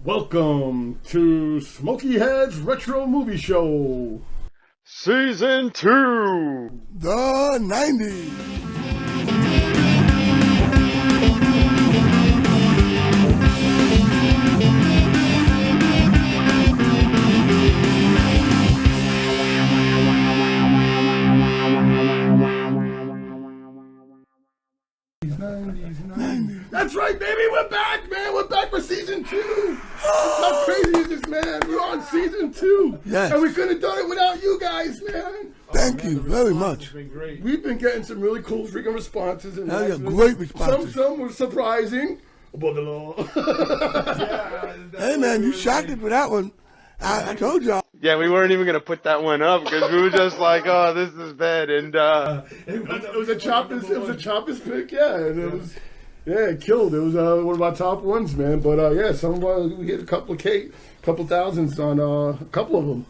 Welcome to Smokeyheads Retro Movie Show. Season 2. The 90s. That's right, baby. We're back, man. We're back for season 2. How crazy is this, man? We're on season 2. Yes. And we couldn't have done it without you guys, man. Thank you very much. We've been getting some really cool freaking responses. And Hell yeah, great responses. Some were surprising. Above the law. Hey, man, you shocked it with that one. I told y'all. Yeah, we weren't even going to put that one up because we were just like, oh, this is bad. And it was a Choppers pick, yeah. And it was, yeah, it killed. It was one of our top ones, man. But yeah, we hit a couple thousands on a couple of them.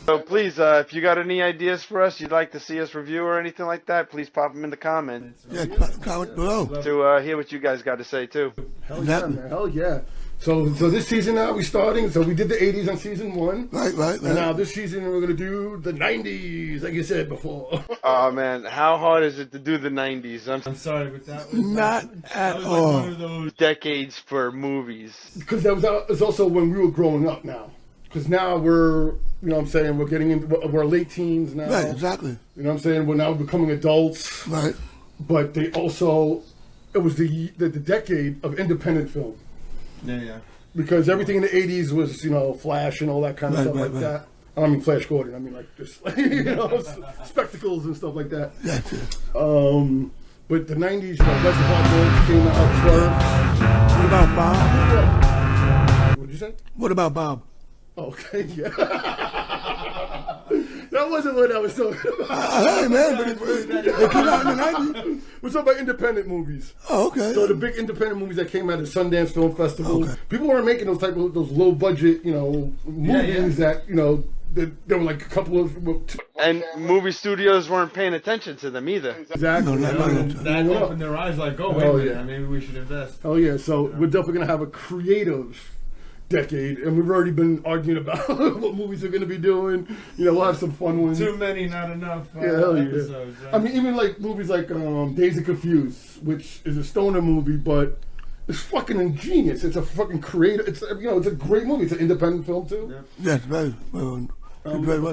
So please, if you got any ideas for us you'd like to see us review or anything like that, please pop them in the comments. Yeah, comment below. To hear what you guys got to say, too. Hell yeah, man. Hell yeah. So this season now we're starting. So we did the 80s on season 1. Right. And now this season we're going to do the 90s, like you said before. Oh, man. How hard is it to do the 90s? I'm sorry, but that was Not at like all. one of those. Decades for movies. Because it's also when we were growing up now. Because now we're, you know what I'm saying, we're getting into, we're late teens now. Right, exactly. You know what I'm saying? We're now becoming adults. Right. But it was the decade of independent film. Yeah. Because everything in the 80s was, you know, Flash and all that kind of stuff like that. I don't mean Flash Gordon. I mean, like, just, you know, spectacles and stuff like that. That's it. But the 90s, you know, Reservoir Dogs came out first. What about Bob? What did you say? What about Bob? Okay, yeah. That wasn't what I was talking about. Hey, man, but it came out in the 90s. We're talking about independent movies. Oh, okay. So the big independent movies that came out of Sundance Film Festival, Okay. people weren't making those low budget, you know, movies that, you know, there were like a couple of... And movie studios weren't paying attention to them either. Exactly. That opened their eyes like, oh, wait a minute, maybe we should invest. Oh, yeah. So we're definitely going to have a creative decade, and we've already been arguing about what movies we're going to be doing. You know, we'll have some fun ones. Too many, not enough episodes. Right? I mean, even like movies like Days of Confused, which is a stoner movie, but it's fucking ingenious. It's a fucking creative. It's, you know, it's a great movie. It's an independent film too. Yep. Yes, very much.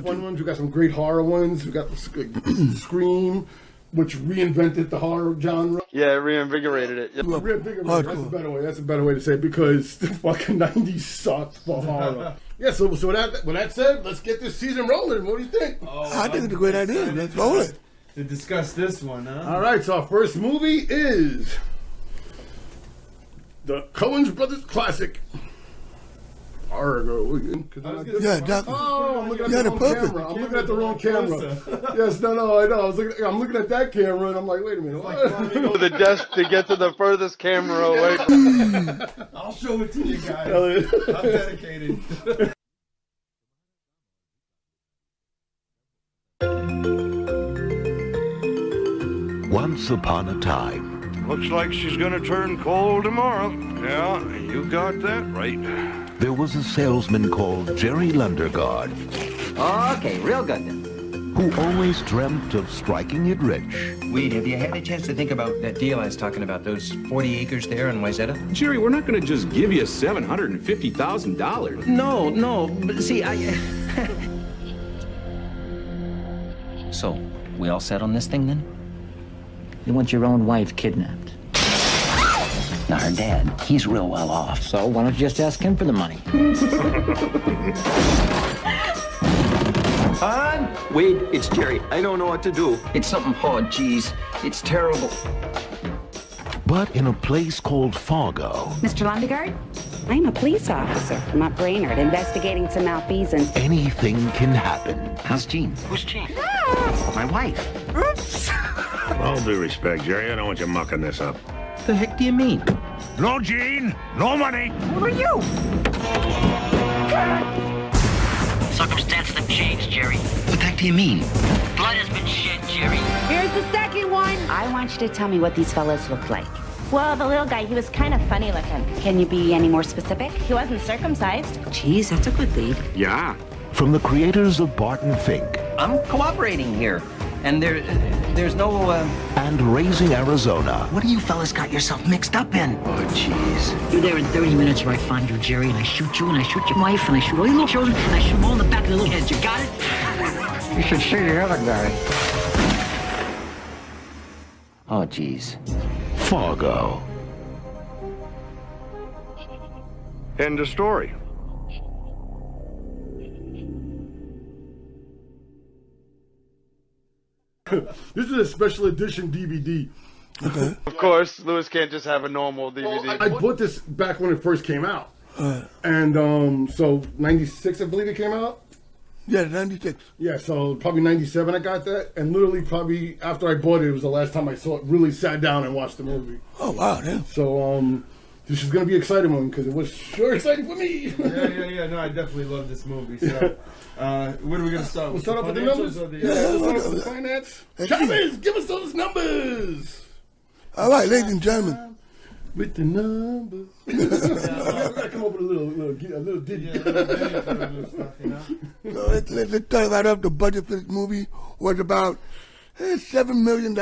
Fun ones. We got some great horror ones. We got Scream, which reinvented the horror genre. Yeah, reinvigorated it. Yep. Reinvigorated. That's a better way. That's a better way to say it, because the fucking 90s sucked for horror. Yeah. So with that said, let's get this season rolling. What do you think? I think it's a great idea. Let's roll it. To discuss this one, huh? All right. So our first movie is the Coen Bros classic. Fargo. Yeah, definitely. Oh, I'm looking at Yeah, the wrong perfect. camera. I'm looking at the wrong camera. Yes, no, I know. I'm looking at that camera, and I'm like, wait a minute. To the desk to get to the furthest camera away from... I'll show it to you guys. I'm dedicated. Once upon a time, Looks like she's gonna turn cold tomorrow. Yeah, you got that right. there was a salesman called Jerry Lundergaard Okay, real good then. who always dreamt of striking it rich. Wade, have you had a chance to think about that deal I was talking about, those 40 acres there in Wayzata? Jerry, we're not going to just give you $750,000. No, but see, So, we all set on this thing then? You want your own wife kidnapped. Now, her dad, he's real well off. So why don't you just ask him for the money? Hon? Wade, it's Jerry. I don't know what to do. It's something hard, geez. It's terrible. But in a place called Fargo, Mr. Lundegaard, I'm a police officer from up Brainerd investigating some malfeasance. anything can happen. How's Jean? Who's Jean? My wife. All due respect, Jerry, I don't want you mucking this up. The heck do you mean? No Jean, no money. Who are you? Circumstances have changed, Jerry. What the heck do you mean? Blood has been shed, Jerry. Here's the second one. I want you to tell me what these fellas look like. Well, the little guy, he was kind of funny looking. Can you be any more specific? He wasn't circumcised. Geez, that's a good lead. Yeah. From the creators of Barton Fink I'm cooperating here. And there's no, and Raising Arizona, What do you fellas got yourself mixed up in? Oh, jeez. You're there in 30 minutes or I find you, Jerry, and I shoot you, and I shoot your wife, and I shoot all your little children, and I shoot them all in the back of their little heads. You got it? You should shoot the other guy. Oh, jeez. Fargo, End of story. This is a special edition DVD. Of course, Lewis can't just have a normal DVD. I bought this back when it first came out. And so 96, I believe it came out. Yeah, 96. Yeah, so probably 97 I got that. And literally probably after I bought it was the last time I saw it, really sat down and watched the movie. Oh, wow, yeah. So this is going to be an exciting one because it was sure exciting for me. Yeah. No, I definitely love this movie. So, what are we going to start with? We'll start off with the numbers. Let's start off with the finance. Chavez, give us those numbers. All right, ladies and gentlemen. With the numbers. I come up with a little ditty. Yeah, a little video for the stuff, you know? So let's start right off. The budget for this movie was about $7 million,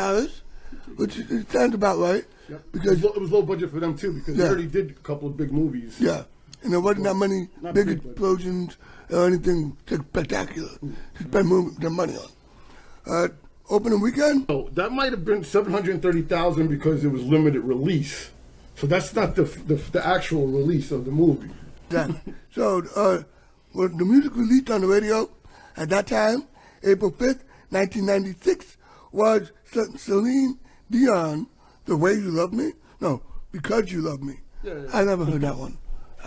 which it sounds about right. Yep. Because it was low budget for them too because they already did a couple of big movies. Yeah, and there wasn't that many big explosions or anything spectacular to spend their money on. Opening weekend? Oh, that might have been $730,000 because it was limited release. So that's not the actual release of the movie. Yeah. So well, the music released on the radio at that time, April 5th, 1996, was Celine Dion, The Way You Love Me? No, Because You Love Me. Yeah. I never heard that one.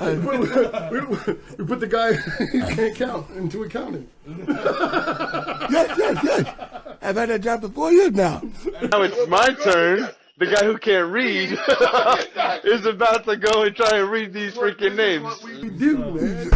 We put the guy who can't count into accounting. Yes. I've had that job for 4 years now. Now it's my turn. The guy who can't read is about to go and try and read these freaking names. We do, man.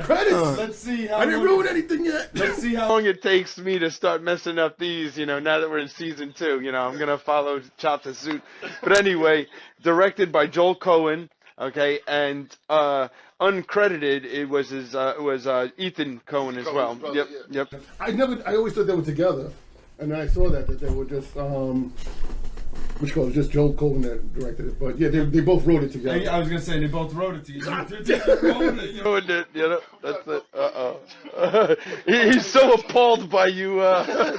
Credits. Let's see how I didn't ruin anything yet. Let's see How long it takes me to start messing up these, now that we're in season 2, I'm going to follow Chop the Suit. But anyway, directed by Joel Coen, okay, and uncredited, it was Ethan Coen as well. Yep. I always thought they were together. And then I saw that they were just, just Joel Coen that directed it. But yeah, they both wrote it together. I was going to say, they both wrote it together. That's it. He's so appalled by you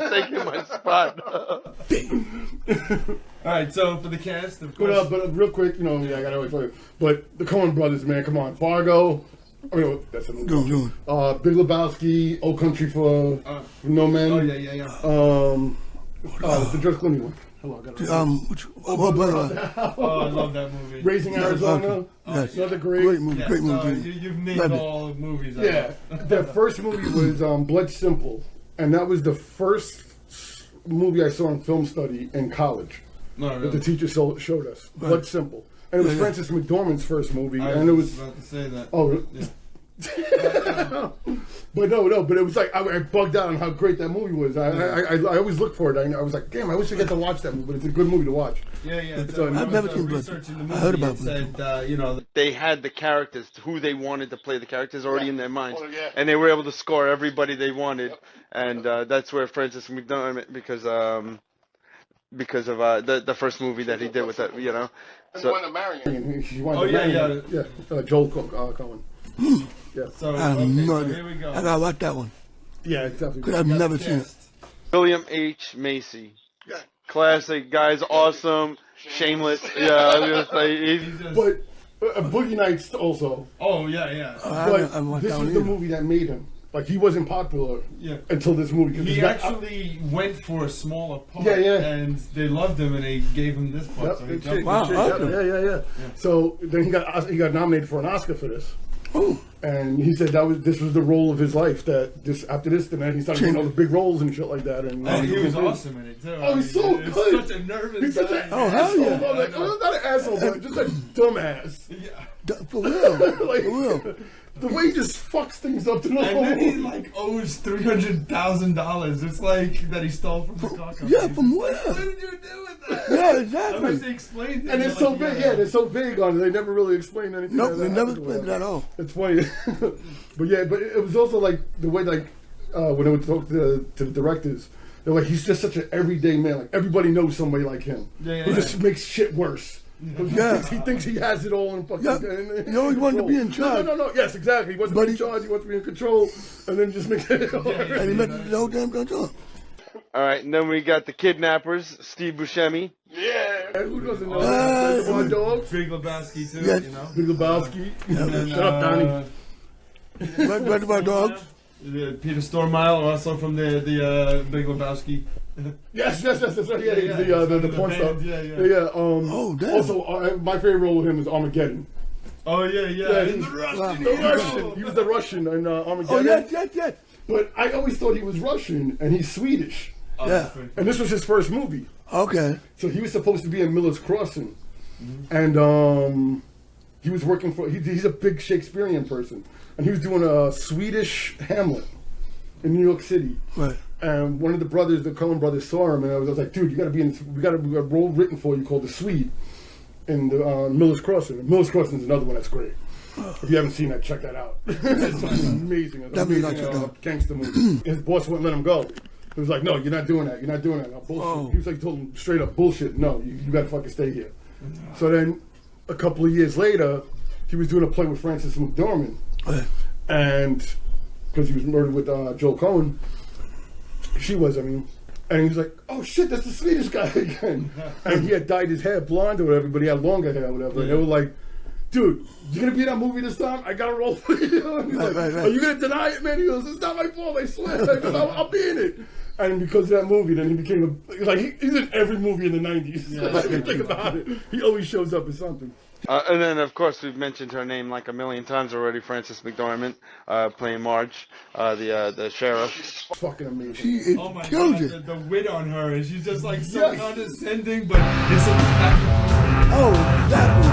taking my spot. All right, so for the cast, of course. But real quick, I gotta always tell you. But the Coen Brothers, man, come on, Fargo. That's a movie. Big Lebowski, Old Country for No Men. Oh yeah. The George Clooney one. Hello, I got it. I love that movie. Raising Arizona. Yes. Another great movie. Yeah, Great so movie. you've named all the movies. Yeah. The first movie was Blood Simple, and that was the first movie I saw in film study in college. No, really? That the teacher showed us. Blood Simple. And it was Frances McDormand's first movie. I was about to say that. Oh, yeah. But it was like I bugged out on how great that movie was. I always look for it. I was like, damn, I wish I get to watch that movie. But it's a good movie to watch. Yeah. So I've never seen Blood. I heard about it. Said, they had the characters, who they wanted to play the characters already in their minds, and they were able to score everybody they wanted, and that's where Francis McDormand, because of the first movie that he did with that, So, wanted to marry him. Joel Coen. Yeah. So, I have no idea. here we go. I gotta watch that one. Yeah, exactly. Because I've never seen it. William H. Macy. Classic, guy's awesome, shameless. Yeah, I was gonna say. But Boogie Nights also. Oh, yeah. But this is the movie that made him. Like, he wasn't popular until this movie. He actually went for a smaller part. Yeah. And they loved him, and they gave him this part. Yeah. So then he got nominated for an Oscar for this. Oh. And he said this was the role of his life. After this, then he started getting all the big roles and shit like that. And he was awesome in it too. Oh, he's so good. He's such a nervous He's such guy. an asshole. Like, not an asshole, but just a dumbass. Yeah. For real. For real. The way he just fucks things up to the And then he like owes $300,000. It's like that he stole from the car company. Yeah, from where? What did you do with that? Yeah, exactly. Unless they explained it. And it's so big, yeah, they're so big on it. They never really explain anything. Nope, they never explained it at all. It's funny. But yeah, but it was also like the way, like, when I would talk to the directors, they're like, he's just such an everyday man. Like, everybody knows somebody like him. Yeah, who just makes shit worse. Yeah. He thinks he has it all in fucking. Yeah. He always wanted to be in charge. No. Yes, exactly. He wants to be in charge. He wants to be in control, and then just makes it. And he made the whole damn control. All right, and then we got the kidnappers, Steve Buscemi. Yeah. Who doesn't know that? My dog. Big Lebowski too. Yes. You know. Big Lebowski. And, Shut up, Donnie. Right about dogs. Peter Stormare, also from the Big Lebowski. Yes. That's right. Yeah, he's the porn star. Yeah. Yeah. Oh, damn. Also, my favorite role with him is Armageddon. Oh yeah. He's The Russian. the Russian. He was the Russian in Armageddon. Oh, yes. But I always thought he was Russian, and he's Swedish. Oh, Yeah. And this was his first movie. Okay. So he was supposed to be in Miller's Crossing. And he was working for, he's a big Shakespearean person. And he was doing a Swedish Hamlet in New York City. Right. And one of the brothers, the Coen Brothers, saw him, and I was like, dude, you got to be in, we got a role written for you called The Swede in the Miller's Crossing. And Miller's Crossing is another one that's great. If you haven't seen that, check that out. It's amazing. It's Definitely amazing check it out. gangster movie. His boss wouldn't let him go. He was like, no, you're not doing that. You're not doing that. No, bullshit. Oh. He was like, told him straight up, bullshit. No, you got to fucking stay here. So then, a couple of years later, he was doing a play with Frances McDormand. And because he was murdered with Joel Coen, and he was like, oh shit, that's the Swedish guy again. And he had dyed his hair blonde or whatever, but he had longer hair or whatever. And they were like, dude, you gonna be in that movie this time? I got a role for you. And he's like, are you gonna deny it, man? He goes, it's not my fault, I swear. He goes, I'll be in it. And because of that movie, then he became he's in every movie in the 90s. Yeah. Think about it. He always shows up in something. And then, of course, we've mentioned her name like a million times already, Frances McDormand, playing Marge, the sheriff. Fucking amazing. She Oh my killed God, it. the wit on her, and she's just like so Yes. condescending, but it's so Oh, exactly.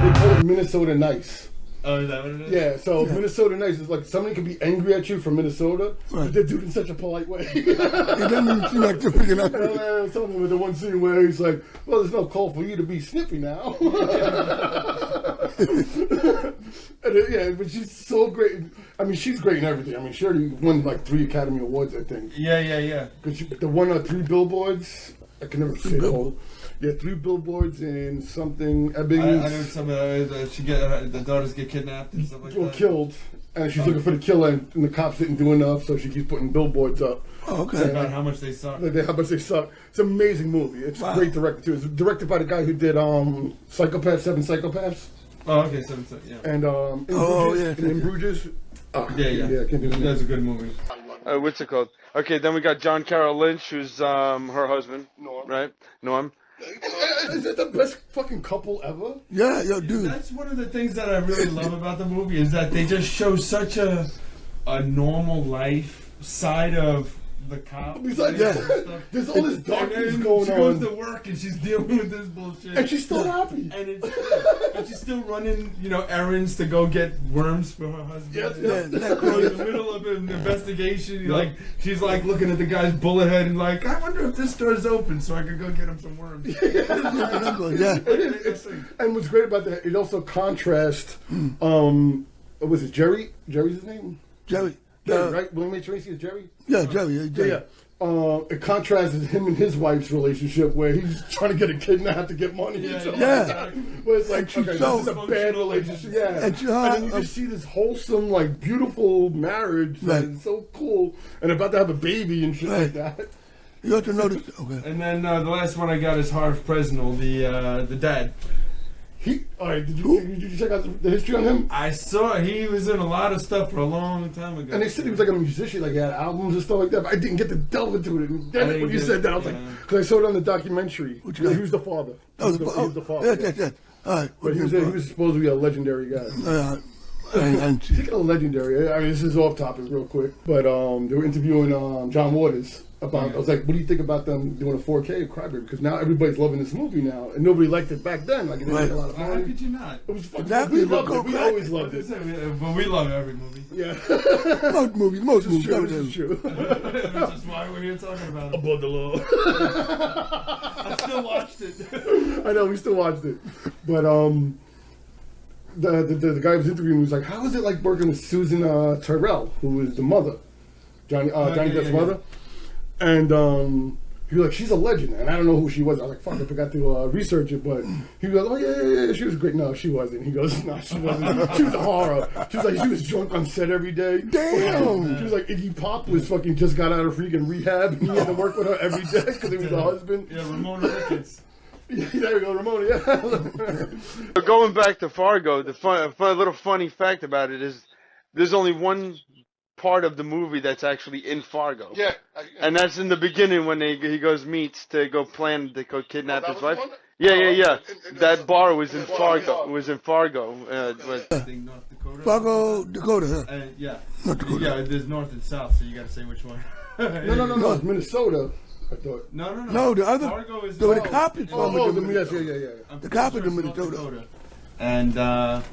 They call it Minnesota Nice. Oh, is that what it is? Yeah, so Minnesota Nice is like somebody can be angry at you from Minnesota, but they do it in such a polite way. It doesn't even seem like they're picking up. Something with the one scene where he's like, well, there's no call for you to be snippy now. And, but she's so great. I mean, she's great in everything. I mean, she already won like 3 Academy Awards, I think. Yeah. Because the one on 3 billboards, I can never say it all. Yeah, 3 billboards and something. I know some the daughters get kidnapped and stuff like that. Or killed, and she's looking for the killer, and the cops didn't do enough, so she keeps putting billboards up. Oh, okay. About how much they suck. How much they suck. It's an amazing movie. It's great directed too. It's directed by the guy who did Psychopaths, 7 Psychopaths. Oh, okay, 7, yeah. And In Bruges. Yeah. I can't do that. That's a good movie. What's it called? Okay, then we got John Carroll Lynch, who's her husband, Norm. Right? Norm. Is that the best fucking couple ever? Yeah, yo, dude. That's one of the things that I really love about the movie is that they just show such a normal life side of the cop. Besides, there's all this darkness going on. She goes to work and she's dealing with this bullshit. And she's still happy. And she's still running, errands to go get worms for her husband. In the middle of an investigation, she's like looking at the guy's bullet head and like, I wonder if this door's open so I could go get him some worms. And what's great about that, it also contrasts. Was it Jerry? Jerry's his name. Jerry. Right? William H. Tracy is Jerry? Yeah, Jerry. Yeah. It contrasts him and his wife's relationship where he's trying to get a kidnapped to get money. Where it's like, this is a bad relationship. Yeah. And then you just see this wholesome, like, beautiful marriage. Right. It's so cool. And about to have a baby and shit like that. You have to notice. Okay. And then the last one I got is Harv Presnell, the dad. All right, did you check out the history on him? I saw he was in a lot of stuff for a long time ago. And they said he was like a musician, like he had albums and stuff like that, but I didn't get to delve into it. And damn it, when you said that, I was like, because I saw it on the documentary. He was the father. He was the father. Yeah. All right. But he was supposed to be a legendary guy. Speaking of legendary, I mean, this is off topic real quick, but they were interviewing John Waters. about. I was like, what do you think about them doing a 4K of Crybaby? Because now everybody's loving this movie now, and nobody liked it back then. Like it didn't make a lot of How money. could you not? It was fucking. Exactly. We loved it. We always loved it. But we love every movie. Yeah. Most movies. This is true. Which is why we're here talking about it. Above the law. I still watched it. I know, we still watched it. But the guy who was interviewing was like, how was it like working with Susan Tyrrell, who was the mother, Johnny Depp's mother? And he was like, she's a legend. And I don't know who she was. I was like, fuck, I forgot to research it. But he goes, oh, yeah, she was great. No, she wasn't. He goes, no, she wasn't. She was a horror. She was like, she was drunk on set every day. Damn. She was like, Iggy Pop was fucking just got out of freaking rehab. And he had to work with her every day because he was the husband. Yeah, Ramona Ricketts. Yeah, there we go, Ramona, yeah. But going back to Fargo, the little funny fact about it is there's only one part of the movie that's actually in Fargo. Yeah. And that's in the beginning when he goes meets to go plan to go kidnap his wife. one? Yeah. That bar was in Fargo. Was in Fargo. North Dakota. Fargo, Dakota, huh? Yeah. North Dakota. Yeah, there's north and south, so you got to say which one. No, it's Minnesota, I thought. No, the other. Fargo is the cop is from yes, yeah. The cop is in North Minnesota. Dakota.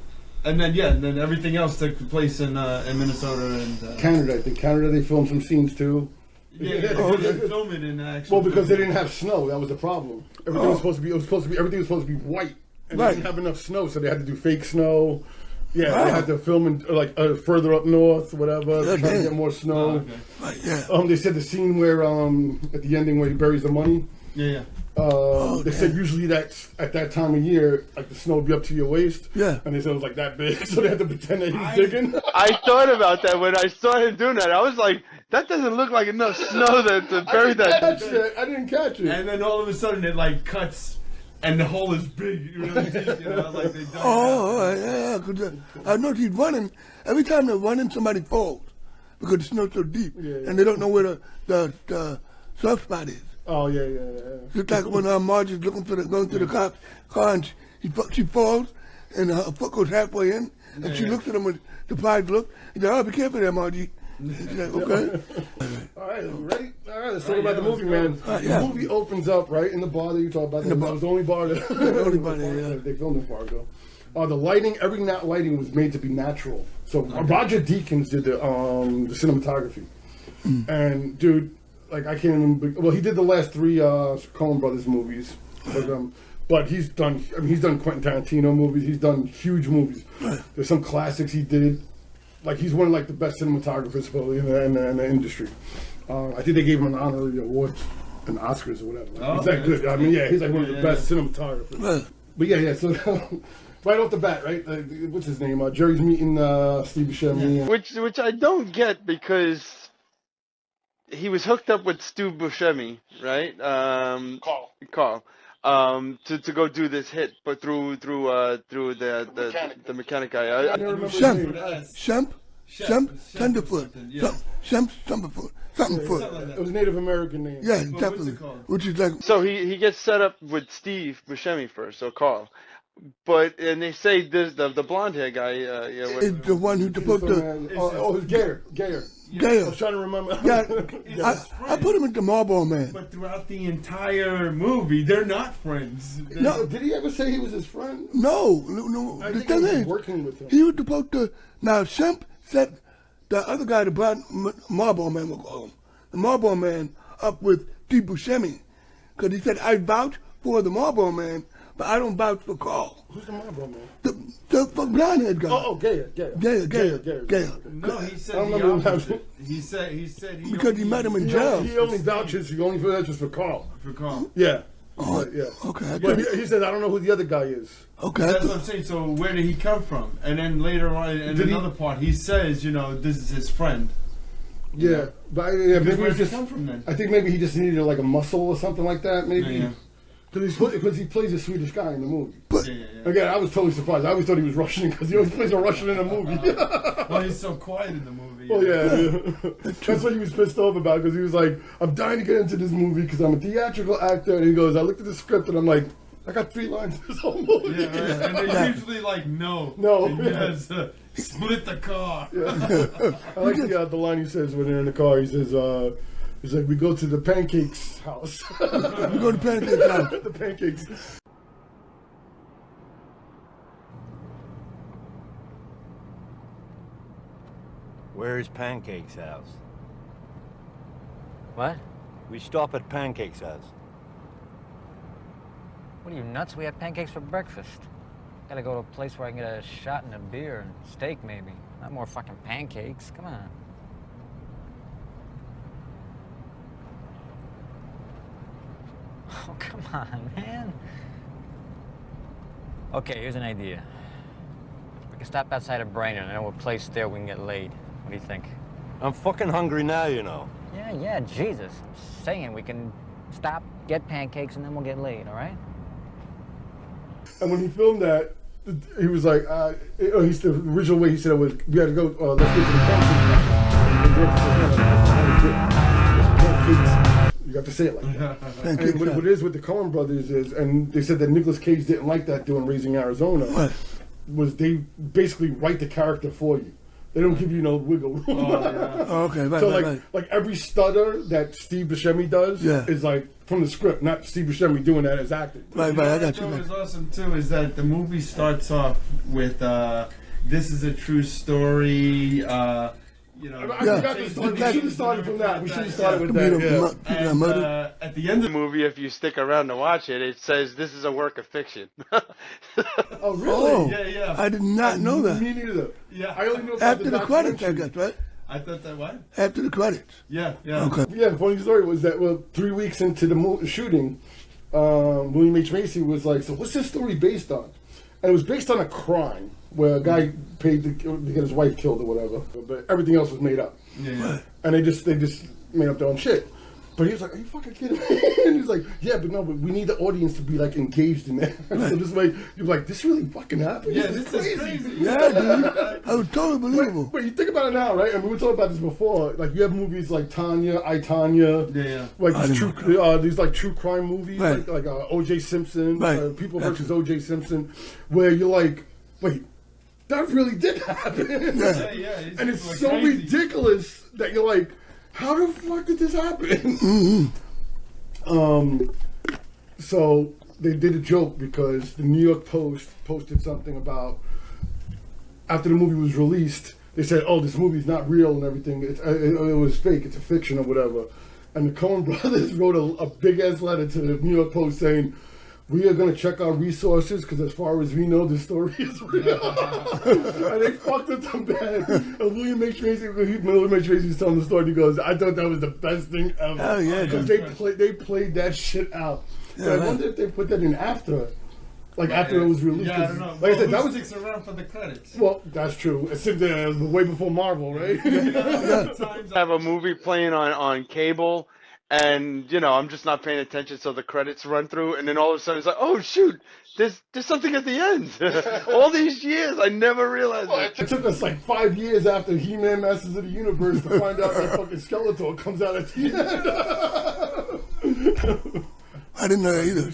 And then everything else took place in Minnesota and Canada, I think. Canada, they filmed some scenes too. Yeah, they didn't film it in actual. Well, because they didn't have snow, that was the problem. Everything was supposed to be. Everything was supposed to be white, and they didn't have enough snow, so they had to do fake snow. Yeah, they had to film in further up north, whatever, trying to get more snow. They said the scene where at the ending where he buries the money. Yeah. They said usually that's at that time of year, like the snow would be up to your waist. Yeah. And they said it was like that big, so they had to pretend that he was digging. I thought about that when I saw him doing that. I was like, that doesn't look like enough snow to bury that. I didn't catch it. And then all of a sudden it like cuts, and the hole is big, really deep. Like they dug yeah. Because I know he's running. Every time they're running, somebody falls because the snow's so deep, and they don't know where the soft spot is. Oh yeah. Just like when Margie's going through the cop's car and she falls and her foot goes halfway in and she looks at him with surprised look. He's like, oh, be careful there, Margie. She's like, okay. All right, ready? All right, let's talk about the movie, man. The movie opens up right in the bar that you talked about. That was the only bar that they filmed in Fargo. The lighting, every lighting was made to be natural. So Roger Deakins did the cinematography, and dude. Like I can't remember. Well, he did the last 3 Coen Brothers movies, but he's done. I mean, he's done Quentin Tarantino movies. He's done huge movies. There's some classics he did. Like he's one of the best cinematographers probably in the industry. I think they gave him an honorary award, an Oscars or whatever. He's that good. I mean, he's like one of the best cinematographers. But yeah. So right off the bat, right? What's his name? Jerry's meeting Steve Buscemi. Which I don't get because. He was hooked up with Stu Buscemi, right? Carl. To go do this hit, but through the mechanic guy. I don't remember Tenderfoot. Something foot. It was a Native American name. Yeah, definitely. Which is like. So he gets set up with Steve Buscemi first, so Carl. And they say this the blonde hair guy. Is the one who's supposed to. It's Gayer. I was trying to remember. I put him into Marlboro Man. But throughout the entire movie, they're not friends. No, did he ever say he was his friend? No. I think he was working with him. He was supposed to. Now, Shemp set the other guy, the Marlboro Man, we'll call him, the Marlboro Man, up with Steve Buscemi. Because he said, I vouch for the Marlboro Man, but I don't vouch for Carl. Who's the Marlboro Man? The blonde-haired guy. Oh, Gayer. No, he said the opposite. He said because he met him in jail. He only vouches for Carl. For Carl. Yeah. Oh, yeah. Okay. But he said, I don't know who the other guy is. Okay. That's what I'm saying. So where did he come from? And then later on, in another part, he says, this is his friend. Yeah. But maybe where did he come from then? I think maybe he just needed a muscle or something like that, maybe. Yeah. Because he plays a Swedish guy in the movie. But again, I was totally surprised. I always thought he was Russian because he always plays a Russian in a movie. Well, he's so quiet in the movie. Oh yeah. That's what he was pissed off about because he was like, "I'm dying to get into this movie because I'm a theatrical actor." And he goes, "I looked at the script and I'm like, I got 3 lines in this whole movie." Yeah, right. And they're usually like, no. Yes, split the car. Yeah. I like the line he says when they're in the car. He says, He's like, we go to the pancakes house. We go to pancakes house. The pancakes. Where's Pancake's house? What? We stop at Pancake's house. What are you, nuts? We have pancakes for breakfast. Gotta go to a place where I can get a shot and a beer and steak, maybe. Not more fucking pancakes. Come on. Oh, come on, man. Okay, here's an idea. We can stop outside of Brainerd. I know a place there we can get laid. What do you think? I'm fucking hungry now, you know. Yeah, Jesus. I'm saying we can stop, get pancakes, and then we'll get laid, all right? And when he filmed that, he was like, the original way he said it was, we had to go, let's get to the pancakes. You have to say it like that. And what it is with the Coen Brothers is, and they said that Nicolas Cage didn't like that doing Raising Arizona, was they basically write the character for you. They don't give you no wiggle room. Okay, right, so right. like every stutter that Steve Buscemi does is like from the script, not Steve Buscemi doing that as acting. Right, I got you. What was awesome too is that the movie starts off with "This is a true story." You know, I forgot to start. We should have started from that. We should have started with that. And at the end of the movie, if you stick around to watch it, it says this is a work of fiction. Oh, really? Oh, Yeah. I did not know that. Me neither. Yeah, I only know about After the credits, I guess, right? I thought that what? After the credits. Yeah. Okay. Yeah, the funny story was that 3 weeks into the shooting, William H. Macy was like, "So what's this story based on?" And it was based on a crime where a guy paid to get his wife killed or whatever, but everything else was made up. Yeah. And they just made up their own shit. But he was like, "Are you fucking kidding me?" And he's like, "Yeah, but we need the audience to be like engaged in that." So this way, you're like, "This really fucking happened." Yeah, this is crazy. Yeah, dude. I was totally believable. But you think about it now, right? And we were talking about this before. Like you have movies like Tanya, I, Tanya. Yeah. Like these like true crime movies, Right. like O.J. Simpson, Right. People versus O.J. Simpson, where you're like, wait, that really did happen. Yeah. And it's like so crazy. ridiculous that you're like, how the fuck did this happen? So they did a joke because the New York Post posted something about after the movie was released. They said, "Oh, this movie's not real and everything. It was fake. It's a fiction or whatever." And the Coen Brothers wrote a big ass letter to the New York Post saying, "We are going to check our resources because as far as we know, this story is real." And they fucked with them bad. And William H. Macy was telling the story. He goes, "I thought that was the best thing ever." Oh, yeah, Because they played that shit out. So I wonder if they put that in after. Like after it was released. Yeah, I don't know. Like I said, that was sticks around for the credits. well, that's true. It's way before Marvel, right? I have a movie playing on cable, and I'm just not paying attention, so the credits run through, and then all of a sudden it's like, oh shoot, there's something at the end. All these years, I never realized it. It took us like 5 years after He-Man Masters of the Universe to find out that fucking Skeletor comes out at the end. I didn't know that either.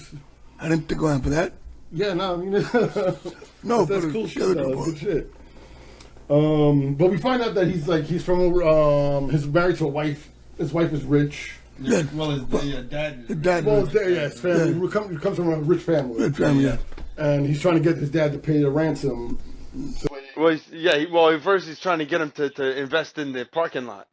I didn't stick around for that. Yeah, no, I mean, No, that's but cool it's shit. Though. Good shit. But we find out that he's from he's married to a wife. His wife is rich. Yeah. Well, his dad. The dad. Well, his family he comes from a rich family. Rich family, yeah. And he's trying to get his dad to pay the ransom. Well, first he's trying to get him to invest in the parking lot.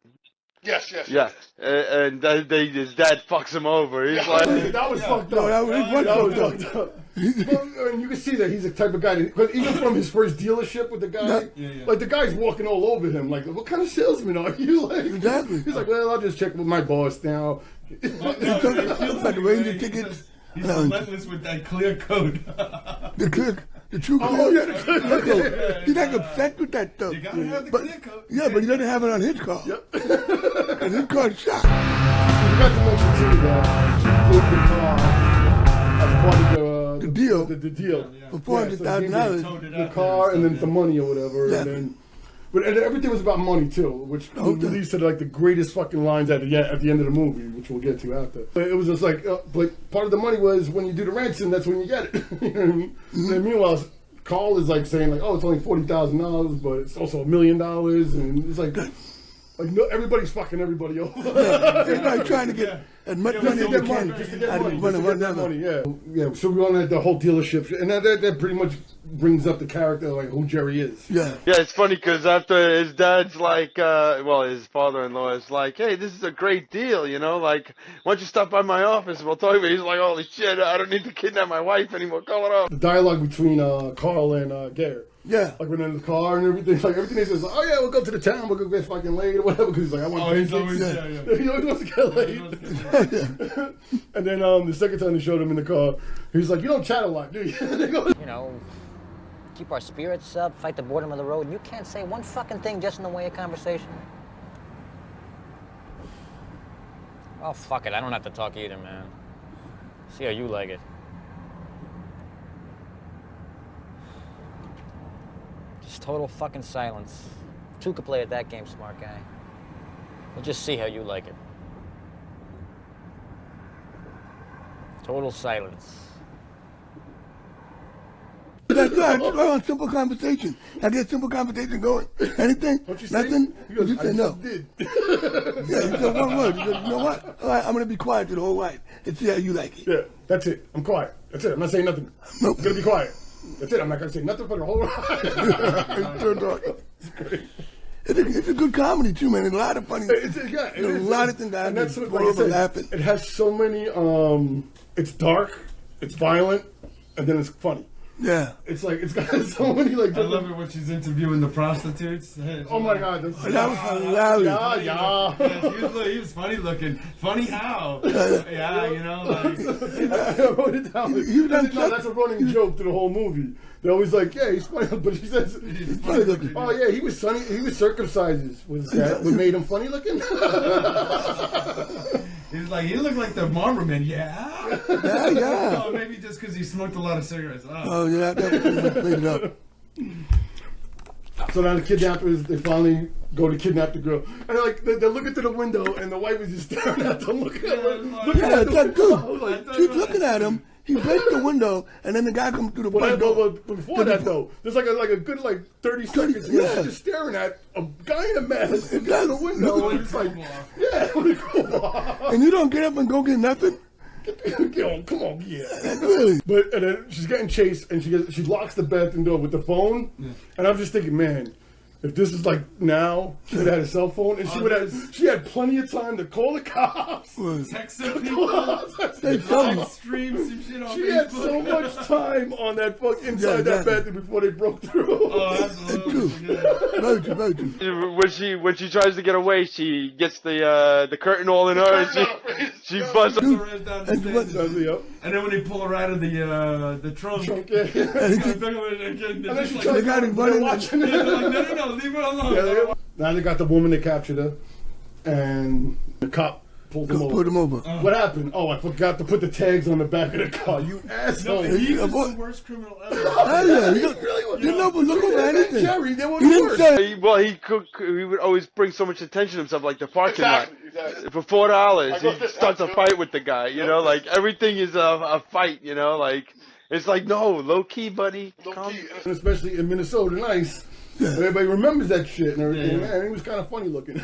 Yes. Yeah, and his dad fucks him over. He's like, that was fucked up. No, that was fucked up. Well, and you can see that he's the type of guy, because even from his first dealership with the guy, like the guy's walking all over him. Like, what kind of salesman are you? Like, Exactly. He's like, well, I'll just check with my boss now. Like the Ranger tickets. He's relentless with that clear coat. The true clear. Oh, yeah, the clear coat. He's like obsessed with that stuff. You gotta have the clear coat. Yeah, but he doesn't have it on his car. Yep. And his car's shot. We forgot to mention too that he gave the car as part of The deal. The deal. For $400,000. So the car and then the money or whatever. Yeah. And everything was about money too, which leads to like the greatest fucking lines at the end of the movie, which we'll get to after. But it was just like, but part of the money was when you do the ransom, that's when you get it. You know what I mean? And then meanwhile, Carl is like saying like, oh, it's only $40,000, but it's also $1 million, and it's like, Like no, everybody's fucking everybody over. Everybody trying to get as much money as they can. Just to get money. Yeah. So we on the whole dealership, and that pretty much brings up the character, like who Jerry is. Yeah. Yeah, it's funny because after his dad's like, his father-in-law is like, hey, this is a great deal, you know, like, why don't you stop by my office and we'll talk about it. He's like, holy shit, I don't need to kidnap my wife anymore. Call it off. The dialogue between Carl and Gare. Yeah. Like when they're in the car and everything, like everything he says, like, oh yeah, we'll go to the town, we'll go get fucking laid or whatever, because he's like, I want he's always, he always wants to get laid. And then the second time they showed him in the car, he's like, you don't chat a lot, do you? You know, keep our spirits up, fight the boredom of the road, and you can't say one fucking thing just in the way of conversation. Oh, fuck it, I don't have to talk either, man. See how you like it. Just total fucking silence. Two could play at that game, smart guy. We'll just see how you like it. Total silence. That's right. I want simple conversation. I get simple conversation going. Anything? Nothing? He goes, You say no. Did. Yeah, you said one word. You go, you know what? All right, I'm going to be quiet to the whole night and see how you like it. Yeah, that's it. I'm quiet. That's it. I'm not saying nothing. Nope. I'm going to be quiet. That's it. I'm not going to say nothing for the whole ride. It's a good comedy too, man. There's a lot of funny. There's a lot of things that and that's happen. what, like I said, laughing. it has so many. It's dark, it's violent, and then it's funny. Yeah. It's like it's got so many like. I love it when she's interviewing the prostitutes. Oh my god, that was hilarious. Yeah. He was funny looking. Funny how? Yeah, you know, like. I wrote it down. No, that's a running joke to the whole movie. They're always like, yeah, he's funny, but he says, He's funny looking. oh yeah, he was funny. He was circumcised. Was that what made him funny looking? He's like, he looked like the Marlboro Man. Yeah. Yeah. Oh, maybe just because he smoked a lot of cigarettes. Oh yeah, that played it up. So now the kidnappers, they finally go to kidnap the girl, and they're looking through the window, and the wife is just staring at them, looking at them. Yeah, that dude. She's looking at him. He breaks the window, and then the guy comes through the window. Before that, though, there's like a good 30 seconds where she's just staring at a guy in a mask through the window, and it's like, yeah, and you don't get up and go get nothing. Come on, yeah. Really? But and then she's getting chased, and she locks the bathroom door with the phone, and I'm just thinking, man. If this is like now, she would have had a cell phone, and she had plenty of time to call the cops, text some people, live stream some shit on She Facebook. had so much time on that inside that bathroom before they broke through. Oh, absolutely. Very true. When she tries to get away, she gets the curtain all in her, and she busts her down the stairs. And then when they pull her out of the trunk, and then she tried to watching it. They're like, no, leave her alone. Now they got the woman that captured her, and the cop pulled them over. Put him over. What happened? Oh, I forgot to put the tags on the back of the car. You asshole! No, he was the worst criminal ever. You never look over anything. Jerry, they were worse. He would always bring so much attention to himself, like the parking lot. For $4, he starts a fight with the guy. You know, like everything is a fight. You know, like it's like no, low key, buddy. And especially in Minnesota, nice. Yeah. Everybody remembers that shit and everything. Yeah. Man, he was kind of funny looking.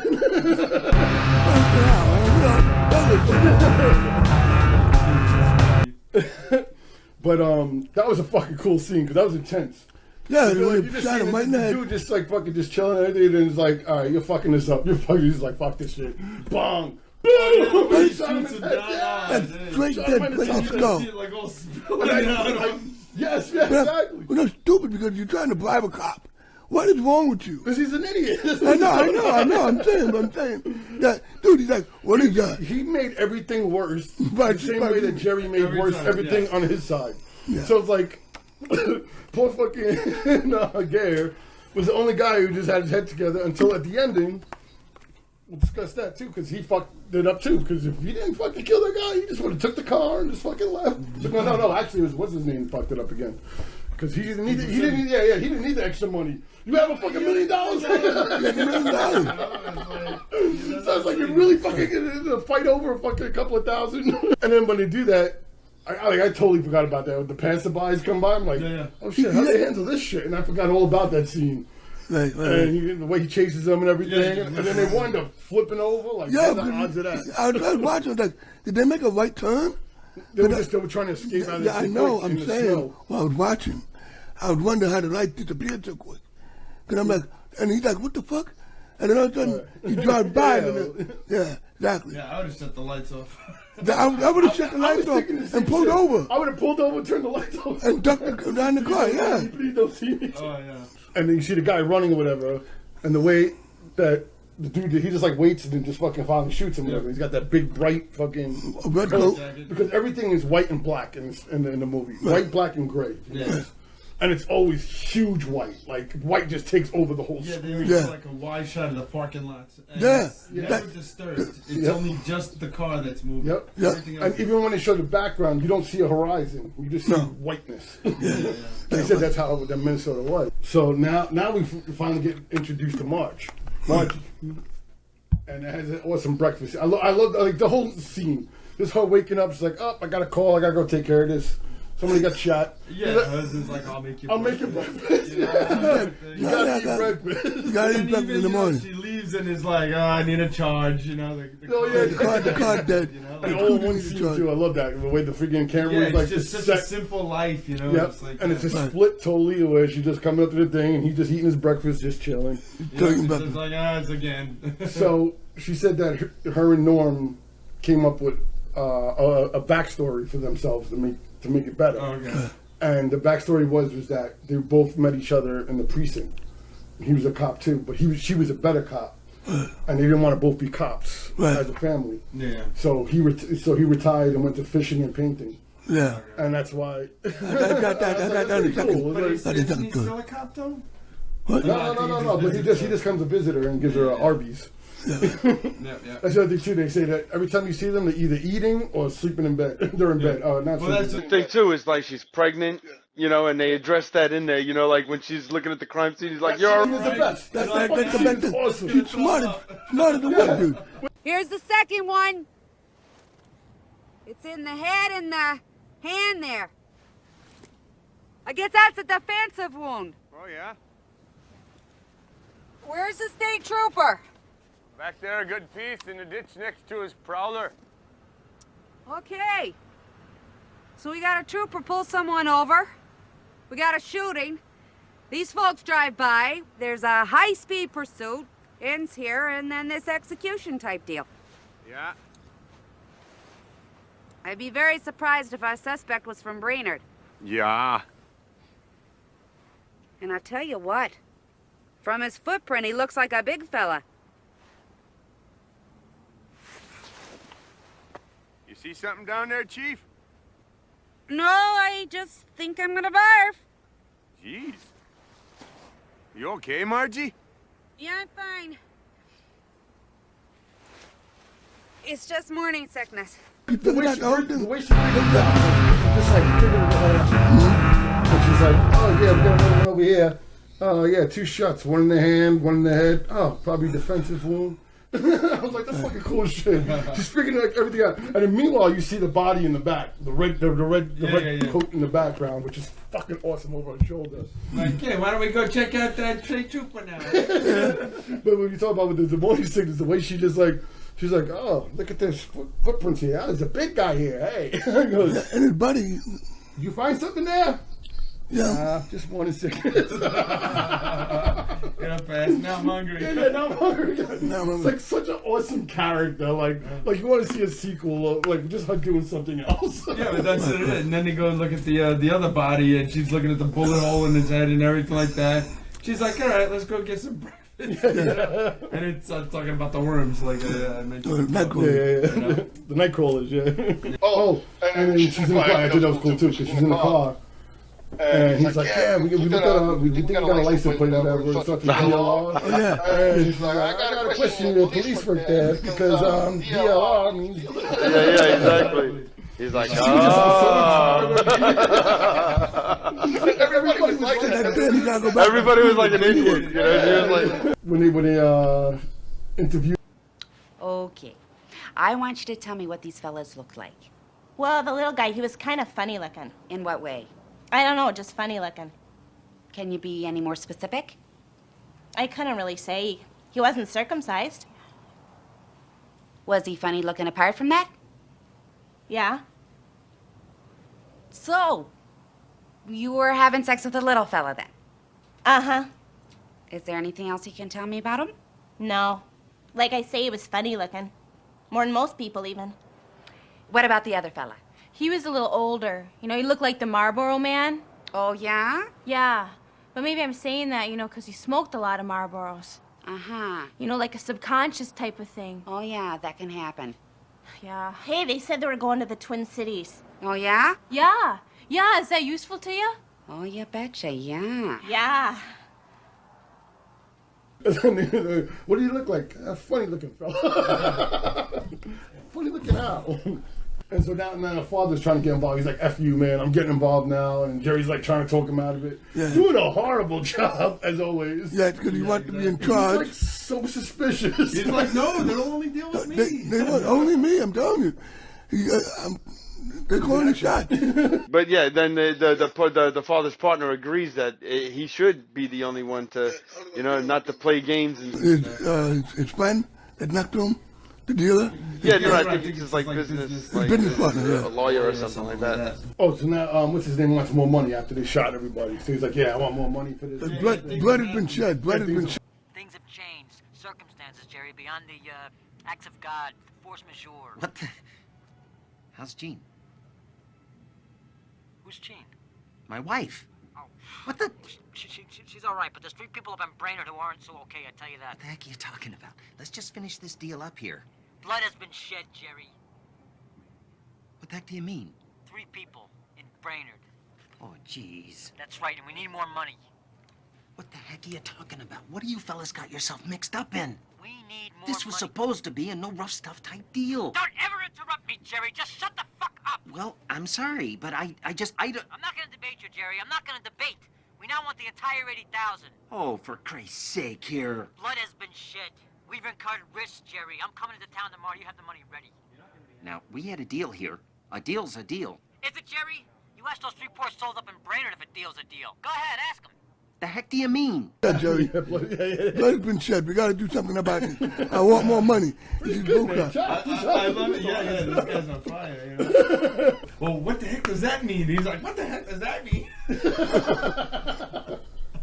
But that was a fucking cool scene because that was intense. Yeah, you just just shot him right in the head. Dude just like fucking just chilling and everything, and it's like, all right, you're fucking this up. He's like, fuck this shit. Bong. Boom! That's straight dead. Let's go. Yes, exactly. Well, that's stupid because you're trying to bribe a cop. What is wrong with you? Because he's an idiot. I know. I'm saying. That, dude, he's like, what is that? He made everything worse the same way that Jerry made everything on his side. Yeah. So it's like, poor fucking Gare was the only guy who just had his head together until at the ending. We'll discuss that too, because he fucked it up too. Because if he didn't fucking kill that guy, he just would have took the car and just fucking left. No. Actually, it was what's his name fucked it up again. Because he didn't need the extra money. You have a fucking $1 million. Sounds like you're really fucking getting a fight over a fucking couple of thousand. And then when they do that, I totally forgot about that. When the passerbys come by, I'm like, oh shit, how do they handle this shit? And I forgot all about that scene. Right. And the way he chases them and everything, and then they wind up flipping over. Like, what are the odds of that? I was watching, like, did they make a right turn? They were trying to escape out of the I know, I'm the saying, snow. while I was watching, I was wondering how the light disappeared so quick. Because I'm like, and he's like, what the fuck? And then all of a sudden, he drives by. Yeah, exactly. Yeah, I would have shut the lights off. I would have shut the lights off and pulled over. I would have pulled over, turned the lights off, and ducked down the car. Yeah. Please don't see me. Oh yeah. And then you see the guy running or whatever, and the way that the dude, he just like waits and then just fucking finally shoots him. Whatever. He's got that big bright fucking red coat because everything is white and black in the movie. White, black, and gray. Yeah. And it's always huge white. Like, white just takes over the whole screen. There's like a wide shot of the parking lots. And it's never disturbed. It's only just the car that's moving. Yep. And even when they show the background, you don't see a horizon. You just see whiteness. They said that's how the Minnesota was. So now we finally get introduced to Margie. And it has an awesome breakfast. I love like the whole scene. This her waking up, she's like, oh, I got a call. I got to go take care of this. Somebody got shot. Yeah, her husband's like, I'll make you breakfast. You gotta eat breakfast. You gotta eat breakfast in the morning. She leaves and is like, oh, I need a charge, the car dead. The old one scene too. I love that. The way the freaking camera is like it's just such a simple life, you know. Yep. It's like, and it's a split totally where she's just coming up to the thing and he's just eating his breakfast, just chilling. It's like, it's again. So she said that her and Norm came up with a backstory for themselves to make it better. Okay. And the backstory was that they both met each other in the precinct. He was a cop too, but she was a better cop, and they didn't want to both be cops as a family. Yeah. So he retired and went to fishing and painting. Yeah. And that's why. That's cool. But isn't he still a cop though? What? No. But he just comes a visitor and gives her Arby's. Yeah. That's the other thing too. They say that every time you see them, they're either eating or sleeping in bed. They're in bed. That's the thing too. Is like she's pregnant, you know, and they address that in there. You know, like when she's looking at the crime scene, he's like, "You're all right." The best. That's the best. Awesome. She's smarter than what, dude? Here's the second one. It's in the head and the hand there. I guess that's a defensive wound. Oh, yeah? Where's the state trooper? Back there, a good piece in the ditch next to his prowler. Okay. So we got a trooper pull someone over. We got a shooting. These folks drive by. There's a high-speed pursuit. Ends here, and then this execution type deal. Yeah. I'd be very surprised if our suspect was from Brainerd. Yeah. And I'll tell you what. From his footprint, he looks like a big fella. You see something down there, Chief? No, I just think I'm gonna barf. Jeez. You okay, Margie? Yeah, I'm fine. It's just morning sickness. The way she figured it out, just like figuring it out. And she's like, oh yeah, we're gonna run over here. Oh yeah, 2 shots, one in the hand, one in the head. Oh, probably defensive wound. I was like, that's fucking cool as shit. She's figuring everything out. And then meanwhile, you see the body in the back, the red coat in the background, which is fucking awesome over her shoulder. Like, okay, why don't we go check out that state trooper now? But when you talk about with the morning sickness, the way she just like, she's like, oh, look at this footprints here. There's a big guy here. Hey. Goes, and his buddy. You find something there? Yeah. Just morning sickness. Get up fast. Now I'm hungry. Yeah, now I'm hungry. It's like such an awesome character. Like you want to see a sequel of like just her doing something else. Yeah, but that's it. And then they go and look at the other body, and she's looking at the bullet hole in his head and everything like that. She's like, all right, let's go get some breakfast. And it's talking about the worms, like I mentioned. The nightcrawlers, yeah. Oh, and then she's in the car. I think that was cool too, because she's in the car. And he's like, yeah, we think we got a license plate or whatever. It's not the DLR. Oh, yeah. And he's like, I got to question the police work there because DLR means. Yeah, exactly. He's like, Everybody was like that. Everybody was like an idiot. You know, he was like. When they interviewed. Okay. I want you to tell me what these fellas look like. Well, the little guy, he was kind of funny looking. In what way? I don't know, just funny looking. Can you be any more specific? I couldn't really say. He wasn't circumcised. Was he funny looking apart from that? Yeah. So, you were having sex with a little fella then? Uh-huh. Is there anything else you can tell me about him? No. Like I say, he was funny looking. More than most people, even. What about the other fella? He was a little older. You know, he looked like the Marlboro Man. Oh, yeah? Yeah. But maybe I'm saying that, you know, because he smoked a lot of Marlboros. Uh-huh. You know, like a subconscious type of thing. Oh, yeah, that can happen. Yeah. Hey, they said they were going to the Twin Cities. Oh, yeah? Yeah. Yeah, is that useful to you? Oh, you betcha, yeah. Yeah. What do you look like? A funny looking fella. Funny looking out. And so now the father's trying to get involved. He's like, F you, man, I'm getting involved now. And Jerry's like trying to talk him out of it. Yeah. Doing a horrible job, as always. Yeah, because he wanted to be in charge. He's like so suspicious. He's like, no, they'll only deal with me. They want only me, I'm telling you. They're calling a shot. But yeah, then the father's partner agrees that he should be the only one to, you know, not to play games. And His friend that knocked him, the dealer. yeah, no, I think he's like business, like business partner, yeah. a lawyer or something like that. Oh, so now what's his name wants more money after they shot everybody. So he's like, yeah, I want more money for this. Blood has been shed. Blood has been shed. Things have changed. Circumstances, Jerry, beyond the acts of God, force majeure. What the? How's Jean? Who's Jean? My wife. Oh. What the? She's all right, but there's 3 people up in Brainerd who aren't so okay, I tell you that. What the heck are you talking about? Let's just finish this deal up here. Blood has been shed, Jerry. What the heck do you mean? 3 people in Brainerd. Oh, jeez. That's right, and we need more money. What the heck are you talking about? What do you fellas got yourself mixed up in? We need more This was money. supposed to be a no rough stuff type deal. Don't ever interrupt me, Jerry. Just shut the fuck up. Well, I'm sorry, but I don't... I'm not gonna debate you, Jerry. I'm not gonna debate. We now want the entire 80,000. Oh, for Christ's sake, here. Blood has been shed. We've incurred risks, Jerry. I'm coming to town tomorrow. You have the money ready. Now, we had a deal here. A deal's a deal. Is it, Jerry? You asked those 3 poor souls up in Brainerd if a deal's a deal. Go ahead, ask them. The heck do you mean? Yeah, Jerry. Blood has been shed. We got to do something about it. I want more money. I love it. Yeah, this guy's on fire. You know? Well, what the heck does that mean? He's like, what the heck does that mean?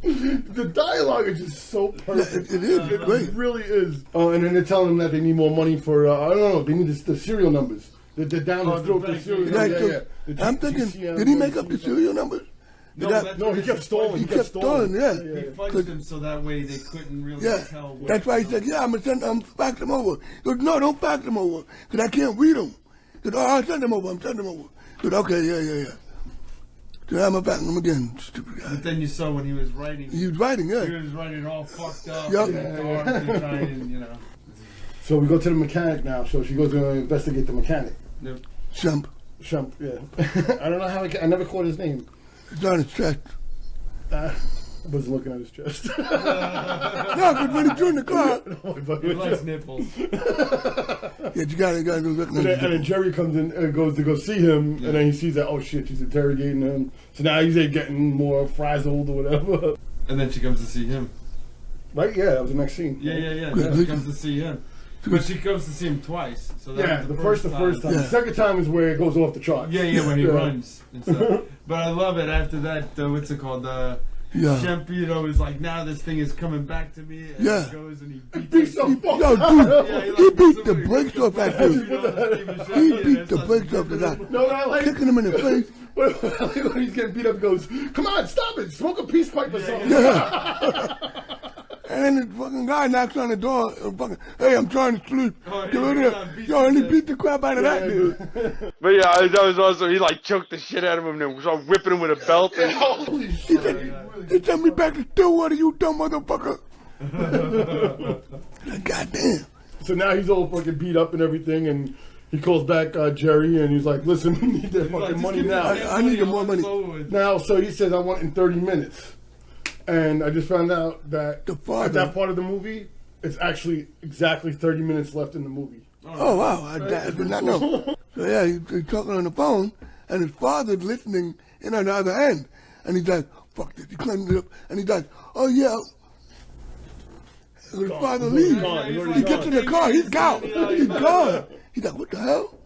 The dialogue is just so perfect. It is. It's great. It really is. And then they're telling them that they need more money for, I don't know, they need the serial numbers. They're down the throat for serial numbers. Yeah. I'm thinking, did he make up the serial numbers? No, he kept stalling. He kept stalling, yeah. He fudged them so that way they couldn't really tell. That's why he said, yeah, I'm fax them over. He goes, no, don't fax them over, because I can't read them. He goes, oh, I'll send them over, I'm sending them over. He goes, okay, yeah. So I'm faxing them again, stupid guy. But then you saw when he was writing. He was writing, yeah. He was writing all fucked up. Yep. And dark and trying, you know. So we go to the mechanic now. So she goes to investigate the mechanic. Yep. Shump, yeah. I don't know how I never caught his name. It's on his chest. I wasn't looking at his chest. No, because when he drew in the car. He likes nipples. Yeah, you gotta go look at him. And then Jerry comes in and goes to go see him, and then he sees that, oh shit, she's interrogating him. So now he's getting more frazzled or whatever. And then she comes to see him. Right? Yeah, that was the next scene. Yeah. She comes to see him. But she goes to see him twice. So that was the first time. The second time is where it goes off the charts. Yeah, when he runs and stuff. But I love it after that, what's it called? Shempito is like, now this thing is coming back to me. And he goes and he beats Yo, dude, he beat the brakes off that dude. He beat the brakes off the guy. No, I like kicking him in the face. When he's getting beat up, he goes, come on, stop it, smoke a peace pipe or something. Yeah. And then the fucking guy knocks on the door and fucking, hey, I'm trying to sleep. Get over there. Yo, and he beat the crap out of that dude. But yeah, that was awesome. He like choked the shit out of him and started whipping him with a belt. And holy shit. He sent me back to Stillwater, you dumb motherfucker. Goddamn. So now he's all fucking beat up and everything, and he calls back Jerry, and he's like, listen, we need that fucking money now. I need more money. Now, so he says, I want it in 30 minutes. And I just found out that at that part of the movie, it's actually exactly 30 minutes left in the movie. Oh, wow. I did not know. So, yeah, he's talking on the phone, and his father's listening in on the other end. And he's like, fuck this. He climbs it up, and he's like, oh, yeah. His father leaves. He gets in the car. He's gone. He's gone. He's like, what the hell?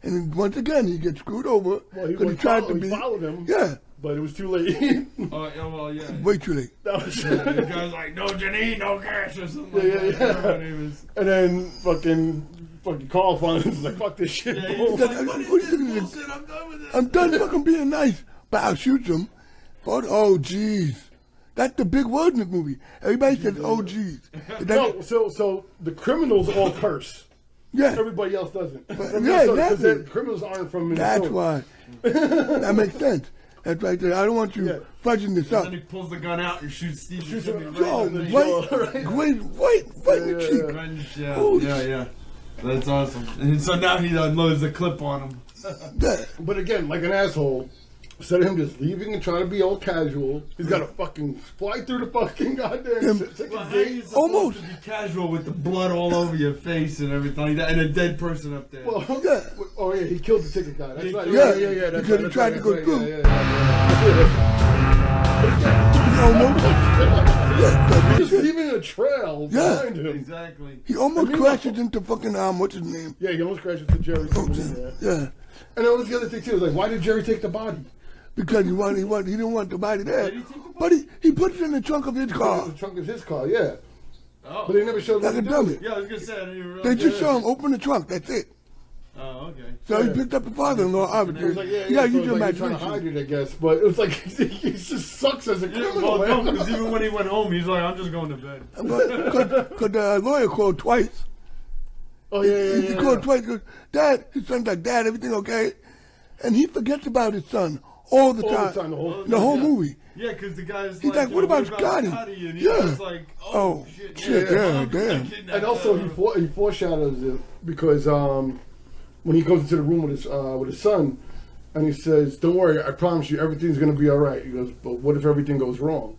And then once again, he gets screwed over because he tried to be. Followed him. Yeah. But it was too late. Well, yeah. Way too late. That was The guy's like, no Janine, no cash, or something like that. Yeah. Whatever her name is. And then fucking Carl finally was like, fuck this shit. Yeah, He's like, what are you thinking? I'm done with it. I'm done fucking being nice. But I'll shoot him. Oh, jeez. That's the big word in the movie. Everybody says, oh, jeez. No, so the criminals all curse. Yeah. Everybody else doesn't. Yeah, Because exactly. the criminals aren't from Minnesota. That's why. That makes sense. That's right there. I don't want you fudging this And up. then he pulls the gun out and shoots Steve Buscemi Yo, right in the right in the cheek. Gunshot. Yeah. That's awesome. And so now he unloads the clip on him. But again, like an asshole, instead of him just leaving and trying to be all casual, he's got to fucking fly through the fucking goddamn gate. Almost to be casual with the blood all over your face and everything like that, and a dead person up there. Well, oh yeah, he killed the ticket guy. That's right. Yeah, Yeah. That's because right, he tried to go through. He's leaving a trail behind him. Exactly. He almost crashes into fucking what's his name? Yeah, he almost crashed into Jerry. Yeah. And that was the other thing too. Like, why did Jerry take the body? Because he didn't want the body there. But he puts it in the trunk of his car. The trunk of his car, yeah. Oh. But they never showed Like a dummy. Yeah, I was gonna say. I didn't even realize They just that. show him open the trunk. That's it. Oh, okay. So he picked up the father-in-law. It was like, You so just it's like he's trying to hide it, I guess. But it was like he just sucks as a criminal. Well, no, because even when he went home, he's like, I'm just going to bed. Because the lawyer called twice. Oh, yeah. He called twice. Goes, Dad, his son's like, Dad, everything okay? And he forgets about his son all the time. The whole movie. Yeah, because the guy's He's like, what about Scotty? And he's Yeah. just like, Oh, shit, Yeah. damn. And also he foreshadows it because when he goes into the room with his son, and he says, "Don't worry, I promise you, everything's gonna be all right." He goes, "But what if everything goes wrong?"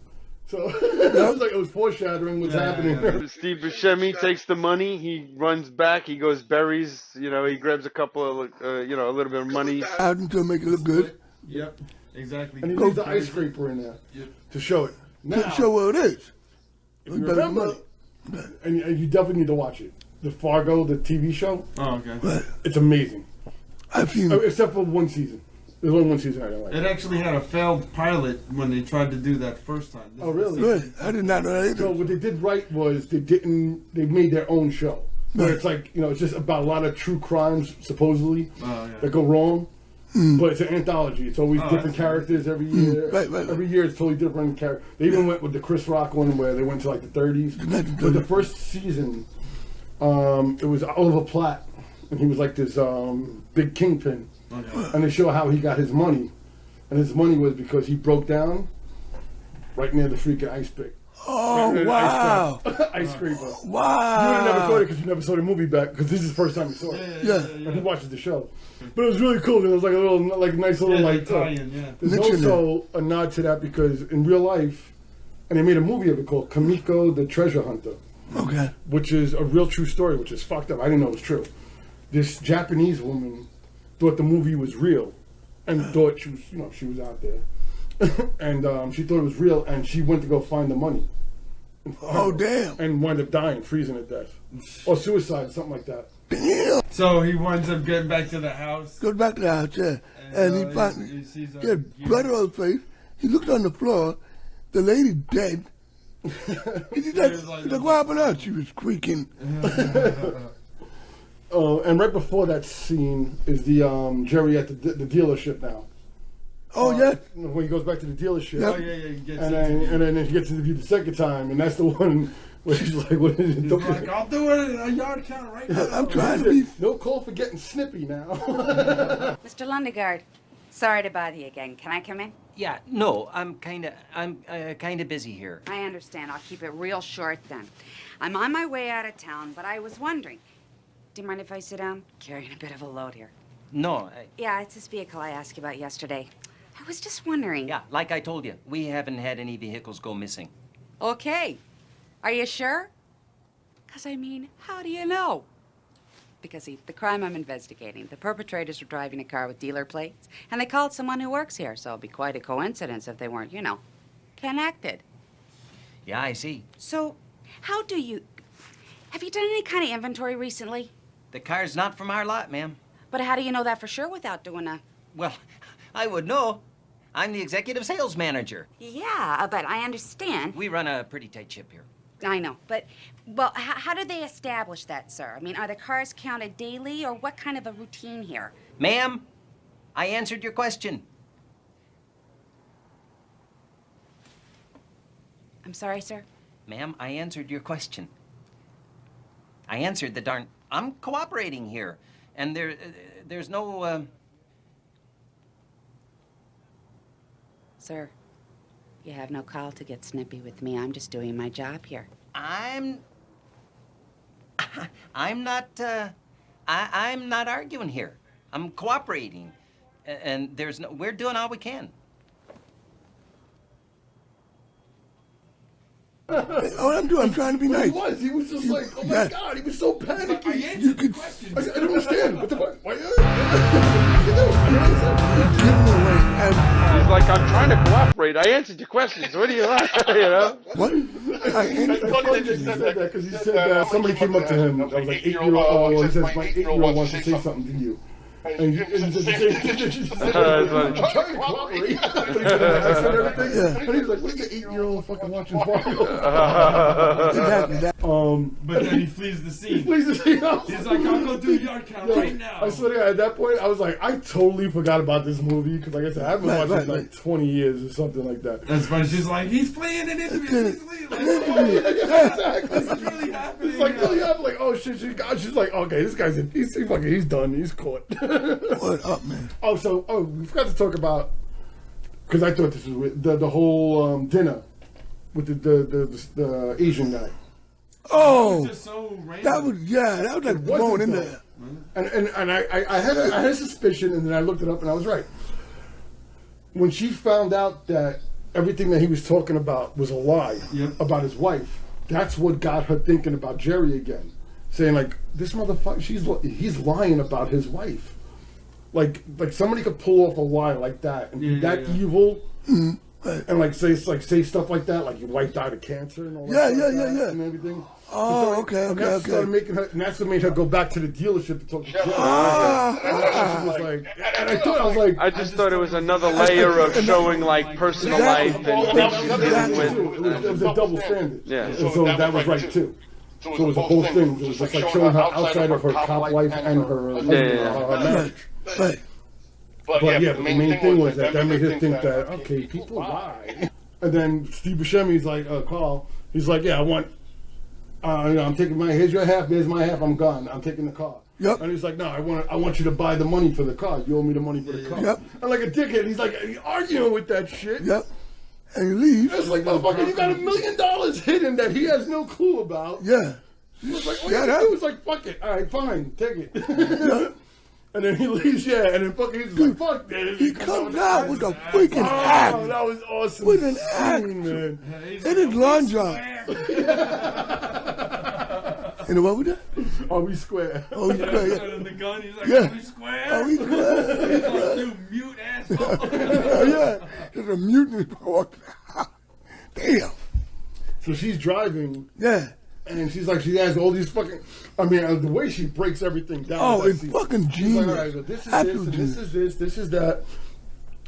So it was like it was foreshadowing what's happening. Steve Buscemi takes the money. He runs back. He goes buries. He grabs a couple of a little bit of money. Out to make it look good. Yep, exactly. And he leaves the ice scraper in there to show it. Now, To show what it is. if you remember, and you definitely need to watch it. The Fargo, the TV show. Oh, okay. It's amazing. I've seen it. Except for one season. There's only one season I don't like. It actually had a failed pilot when they tried to do that first time. Oh, really? Really? I did not know that either. So what they did right was they made their own show. Where it's like, it's just about a lot of true crimes, supposedly, that go wrong. But it's an anthology. It's always different characters every year. Right. Every year it's totally different character. They even went with the Chris Rock one where they went to like the 30s. But the first season, it was Oliver Platt. And he was like this big kingpin. Okay. And they show how he got his money. And his money was because he broke down right near the freaking ice pick. Oh, wow. Ice scraper. Wow. You would have never saw it because you never saw the movie back, because this is the first time you saw it. Yeah. And he watches the show. But it was really cool, and it was like a little, nice little, Italian, There's also a nod to that because in real life, and they made a movie of it called Kamiko the Treasure Hunter. Okay. Which is a real true story, which is fucked up. I didn't know it was true. This Japanese woman thought the movie was real and thought she was, she was out there. And she thought it was real, and she went to go find the money. Oh, damn. And wound up dying, freezing to death. Or suicide, something like that. Damn. So he winds up getting back to the house. Goes back to the house, yeah. And he finds, he sees he had blood on his face. He looks on the floor. The lady dead. He's like, what happened to her? She was squeaking. And right before that scene is the Jerry at the dealership now. Oh, yeah. When he goes back to the dealership. Oh, yeah. He gets and then he gets interviewed the second time, and that's the one where he's like, what is it? He's like, I'll do it in a yard count right now. I'm trying to be... No call for getting snippy now. Mr. Lundegaard, sorry to bother you again. Can I come in? Yeah, no, I'm kind of busy here. I understand. I'll keep it real short then. I'm on my way out of town, but I was wondering, do you mind if I sit down? Carrying a bit of a load here. No. Yeah, it's this vehicle I asked you about yesterday. I was just wondering. Yeah, like I told you, we haven't had any vehicles go missing. Okay. Are you sure? Because, how do you know? Because, see, the crime I'm investigating, the perpetrators were driving a car with dealer plates, and they called someone who works here, so it'd be quite a coincidence if they weren't, connected. Yeah, I see. So, How do you... Have you done any kind of inventory recently? The car's not from our lot, ma'am. But how do you know that for sure without doing a... Well, I would know. I'm the executive sales manager. Yeah, but I understand. We run a pretty tight ship here. I know, but, well, how do they establish that, sir? I mean, are the cars counted daily, or what kind of a routine here? Ma'am, I answered your question. I'm sorry, sir? Ma'am, I answered your question. I answered the darn... I'm cooperating here, and there's no, Sir, you have no call to get snippy with me. I'm just doing my job here. I'm not, I'm not arguing here. I'm cooperating, and we're doing all we can. All I'm doing, I'm trying to be nice. He was just like, oh my God, he was so panicky. I answered the question. I don't understand. What the fuck? Why? He's like, I'm trying to cooperate. I answered your questions. What do you like? You know? What? I answered the question. He said that because he said somebody came up to him. I was like 8-year-old. He says my 8-year-old wants to say something to you. And you said the same thing. I'm trying to cooperate. And he was like, what's the 8-year-old fucking watching Fargo? But then he flees the scene. He flees the scene. He's like, I'll go do yard count right now. I swear to God, at that point, I was like, I totally forgot about this movie. Because like I said, I haven't watched it in like 20 years or something like that. That's funny. She's like, he's playing an interview. He's leaving. Exactly. It's really happening. It's like, really happening. Like, oh shit, she's like, okay, this guy's he's done. He's caught. What up, man? We forgot to talk about, because I thought this was the whole dinner with the Asian guy. Oh, that was so random. That was like going in there. And I had a suspicion, and then I looked it up, and I was right. When she found out that everything that he was talking about was a lie about his wife, that's what got her thinking about Jerry again, saying like, this motherfucker, he's lying about his wife. Like somebody could pull off a lie like that and be that evil, and like say stuff like that, like your wife died of cancer and all that. Yeah, and everything. Oh, okay. Started making her, and that's what made her go back to the dealership to talk to Jerry. I just thought it was another layer of showing like personal life and things she's dealing with. It was a double standard. Yeah. And so that was right too. So it was a whole thing. It was just like showing her outside of her cop life and her marriage. Right. But the main thing was that made her think that, okay, people lie. And then Steve Buscemi's like, Carl, he's like, yeah, I want, I'm taking here's your half, there's my half, I'm gone, I'm taking the car. Yep. And he's like, no, I want you to buy the money for the car. You owe me the money for the car. Yep. And like a dickhead, he's like arguing with that shit. Yep. And he leaves. It's like, motherfucker, you got $1 million hidden that he has no clue about. Yeah. He was like, all you gotta do is like, fuck it. All right, fine, take it. And then he leaves, and then fucking he's like, fuck this. He comes out with a freaking axe. Oh, that was awesome. With an axe, man. In his lawn job. And what was that? Are we square? Oh, he's square, yeah. The gun, he's like, Yeah. are we square? Oh, he's square. He's like, you mute asshole. Yeah, there's a mutant. Damn. So she's driving. Yeah. And she's like, she has all these fucking, the way she breaks everything down. Oh, it's fucking She's genius. like, all right, so this is this, and this is this, this is that.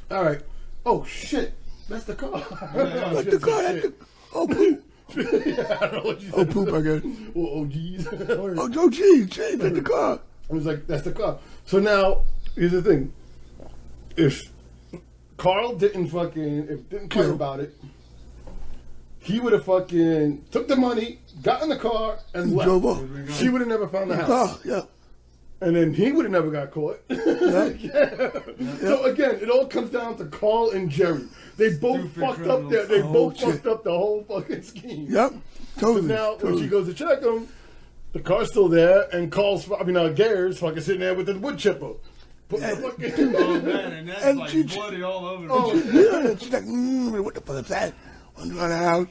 All right. Oh, shit. That's the car. That's the car. That's the, oh, poop. Yeah, I don't know what you said. Oh, poop, I guess. Oh, geez. Oh, geez. That's the car. I was like, that's the car. So now, here's the thing. If Carl didn't care about it, he would have fucking took the money, got in the car, and left. Drove off. She would have never found the house. Yeah. And then he would have never got caught. So again, it all comes down to Carl and Jerry. They both fucked up there. They both fucked up the whole fucking scheme. Yep. Totally. So now, when she goes to check him, the car's still there, and Gare's fucking sitting there with the wood chipper. Oh man, and that's like bloody all over the place. Yeah, she's like, what the fuck is that? On the house,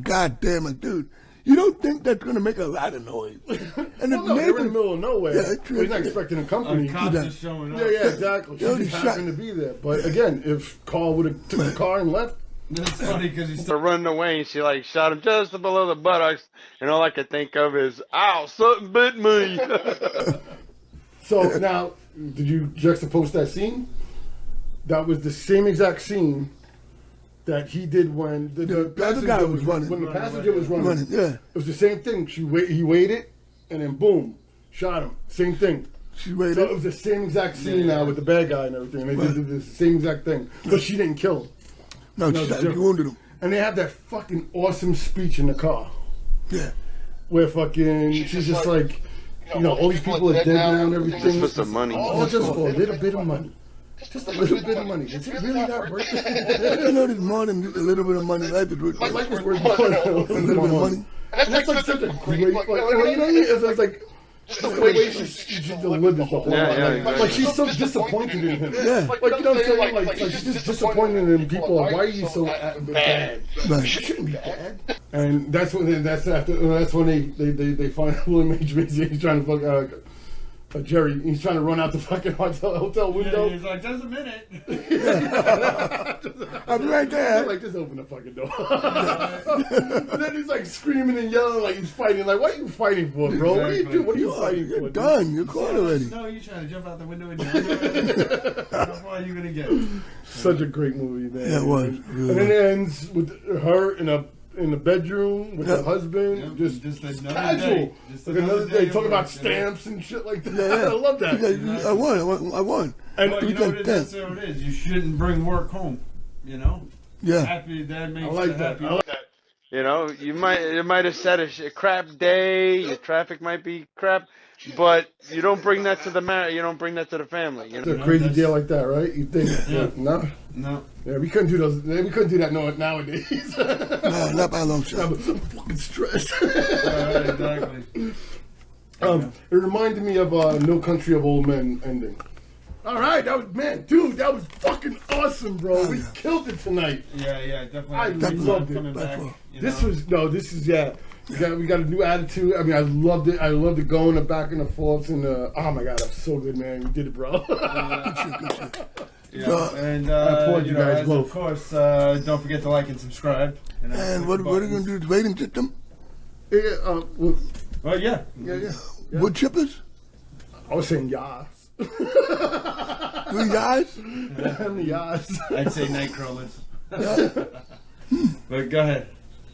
God damn it, dude. You don't think that's gonna make a lot of noise? And well, no, they're in the middle of nowhere. Yeah, he's not expecting a company. Cops just showing up. Yeah, exactly. She just happened to be there. But again, if Carl would have took the car and left, That's funny because he's They're running away, and she like shot him just below the buttocks, and all I could think of is, "Ow, something bit me." So now, did you juxtapose that scene? That was the same exact scene that he did when the other guy was running. When the passenger was running, yeah. It was the same thing. He waited, and then boom, shot him. Same thing. She waited. So it was the same exact scene now with the bad guy and everything. They did the same exact thing, but she didn't kill him. No, she wounded him. And they have that fucking awesome speech in the car. Yeah. Where fucking she's just like, all these people are dead now and everything. Just for some money. Oh, just for a little bit of money. Just a little bit of money. Is it really that worth it? There's more than a little bit of money. Life is worth Life is worth more than a little bit of money. And that's like such a great, you know what I mean? It's like, just the way she delivered the whole like she's so disappointed in him. Yeah. Like, you know what I'm saying? Like she's just disappointed in people. Like, why are you so bad? Right. You shouldn't be bad. And that's when they find William H. Macy. He's trying to fuck Jerry. He's trying to run out the fucking hotel window. Yeah, he's like, just a minute. I'll be right there. Like, just open the fucking door. And then he's like screaming and yelling like he's fighting. Like, what are you fighting for, bro? What are you doing? What are you fighting for? You're done. You're caught already. No, you're trying to jump out the window and jump. How far are you going to get? Such a great movie, man. Yeah, it was. And then it ends with her in the bedroom with her husband, just casual. Day. Just like another day, talking about stamps and shit like that. Yeah. I love that. I won. And you know what it is? That's what it is. You shouldn't bring work home. You know. Yeah. Happy that makes I like you that. happy. I like that. You know, it might have said a crap day. Your traffic might be crap, but you don't bring that to the you don't bring that to the family. You know? It's a crazy deal like that, right? You think? Yeah. No. Yeah, we couldn't do those. We couldn't do that nowadays. No, not by a long shot. I'm fucking stressed. Exactly. It reminded me of No Country of Old Men ending. All right, that was fucking awesome, bro. Oh, We killed it tonight. Yeah, definitely. I loved it. Coming back, This was we got a new attitude. I mean, I loved it. I loved it going back and forth and oh my god, that's so good, man. You did it, bro. Good shit. Yeah, and applaud you guys as both. Of course, don't forget to like and subscribe. And what are you gonna do? The rating system? Yeah. Well, yeah. Wood chippers? I was saying yas. 3 guys? Yas. I'd say night crawlers. Yeah. But go ahead.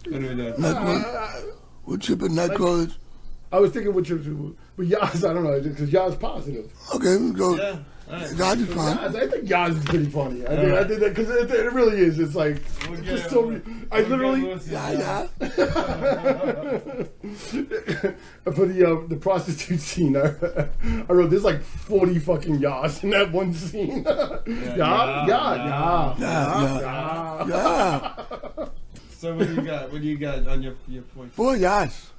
What are we doing? Wood chipper, night crawlers. I was thinking which but yas, I don't know, because yas positive. Okay, we go. Yeah. Right. Yas is fine. I think yas is pretty funny. I did that because it really is. It's like it's just so. I literally. Yeah. For the prostitute scene, I wrote there's like 40 fucking yas in that one scene. Yeah. So what do you got on your point? 4 yas.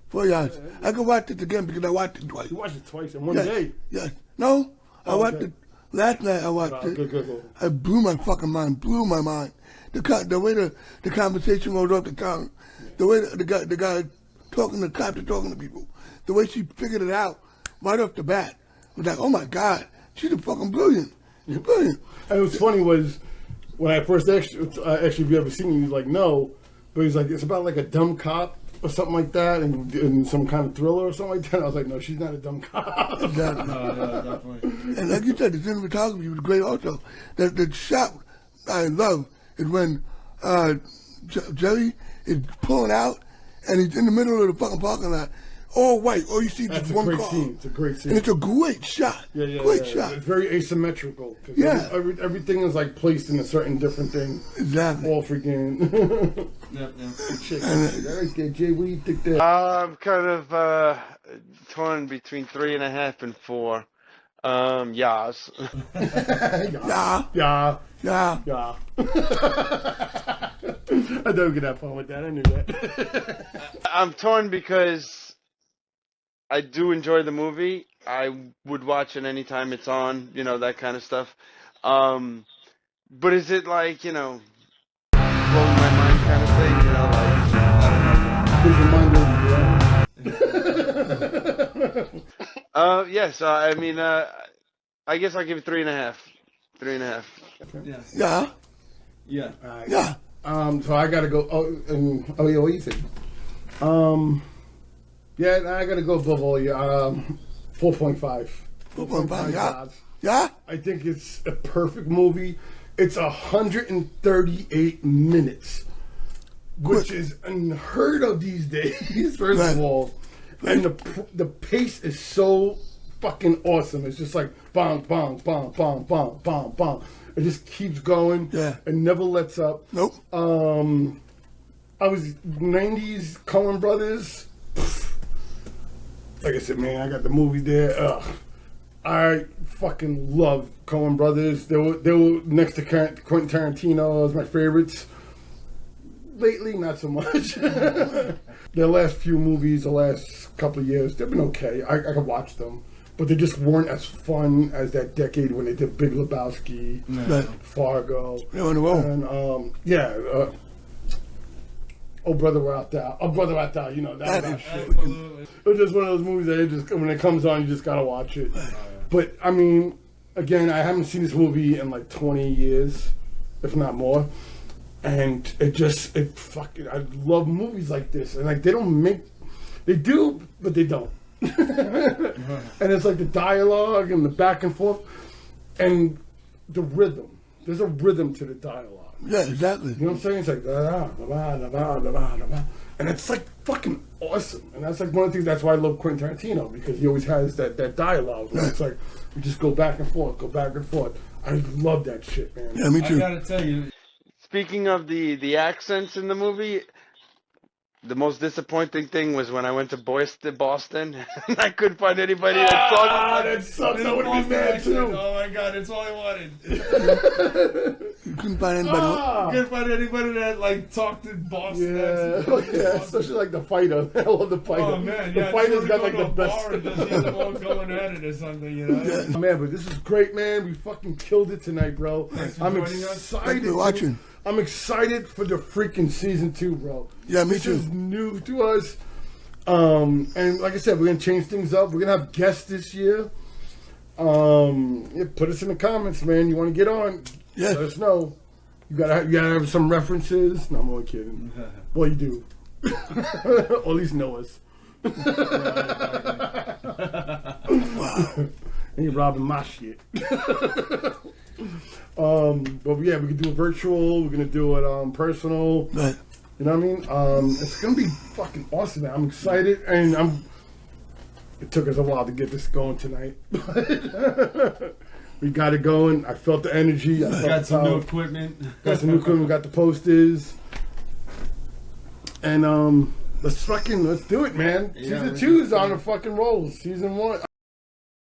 4 yas. I could watch it again because I watched it twice. You watched it twice in one day? Yes. No, I watched it last night. I watched it. Good. I blew my fucking mind. Blew my mind. The way the conversation goes off the tongue, the way the guy talking to cops and talking to people, the way she figured it out right off the bat. I was like, oh my god, she's a fucking brilliant. She's brilliant. And what's funny was when I first actually, if you ever seen it, he was like, no, but he's like, it's about like a dumb cop or something like that, and some kind of thriller or something like that. I was like, no, she's not a dumb cop. Exactly. Yeah, definitely. And like you said, the cinematography was great also. The shot I love is when Jerry is pulling out and he's in the middle of the fucking parking lot, all white. All you see is one car. It's a great scene. And it's a great shot. Great shot. It's very asymmetrical. Yeah. Everything is like placed in a certain different thing. Exactly. All freaking. Yep. Right there, Jay, what do you think there? I'm kind of torn between 3.5 and 4. Yas. Yeah. I don't get that fun with that. I knew that. I'm torn because I do enjoy the movie. I would watch it anytime it's on, that kind of stuff. But is it like, blowing my mind kind of thing? Yes. I mean, I guess I'll give it 3.5. 3.5. Yeah. Yeah. Yeah. So I gotta go. Yeah, what do you think? Yeah, I gotta go above all you. 4.5. 4.5. Yeah. Yeah. I think it's a perfect movie. It's 138 minutes, which is unheard of these days. First of all, and the pace is so fucking awesome. It's just like bang, bang, bang, bang, bang, bang, bang. It just keeps going. Yeah. It never lets up. Nope. I was 90s Coen Brothers. Like I said, man, I got the movie there. I fucking love Coen Brothers. They were next to Quentin Tarantino. Those my favorites. Lately, not so much. Their last few movies, the last couple of years, they've been okay. I could watch them. But they just weren't as fun as that decade when they did Big Lebowski, Fargo. And, Oh Brother, We're Out There. Oh Brother, We're Out There. You know, that shit. It was just one of those movies that when it comes on, you just gotta watch it. But, I mean, again, I haven't seen this movie in like 20 years, if not more. And I love movies like this. And like, they do, but they don't. And it's like the dialogue and the back and forth and the rhythm. There's a rhythm to the dialogue. Yeah, exactly. You know what I'm saying? It's like da, da, da, da, da, da, da, da. And it's like fucking awesome. And that's like one of the things, that's why I love Quentin Tarantino, because he always has that dialogue. And it's like we just go back and forth. I love that shit, man. Yeah, me too. I gotta tell you. Speaking of the accents in the movie, the most disappointing thing was when I went to Boston and I couldn't find anybody that talked. That sucks. I would have been mad too. Oh my god, it's all I wanted. You couldn't find anybody. Couldn't find anybody that like talked in Boston. Yeah, especially like the fighter. I love the fighter. Oh man, the fighter's got like the best. And just hear them all going at it or something, you know. Yeah. Man, but this is great, man. We fucking killed it tonight, bro. I'm excited. Thanks for watching. I'm excited for the freaking season 2, bro. Yeah, me too. This is new to us. And like I said, we're gonna change things up. We're gonna have guests this year. Put us in the comments, man. You want to get on? Yeah. Let us know. You gotta have some references. No, I'm only kidding. Well, you do. Or at least know us. Wow. And you're robbing my shit. But yeah, we can do it virtual. We're gonna do it personal. Right. You know what I mean? It's gonna be fucking awesome, man. I'm excited, and it took us a while to get this going tonight. We got it going. I felt the energy. Got some new equipment. Got some new equipment. Got the posters. And let's do it, man. Season 2 is on the fucking rolls. Season 1.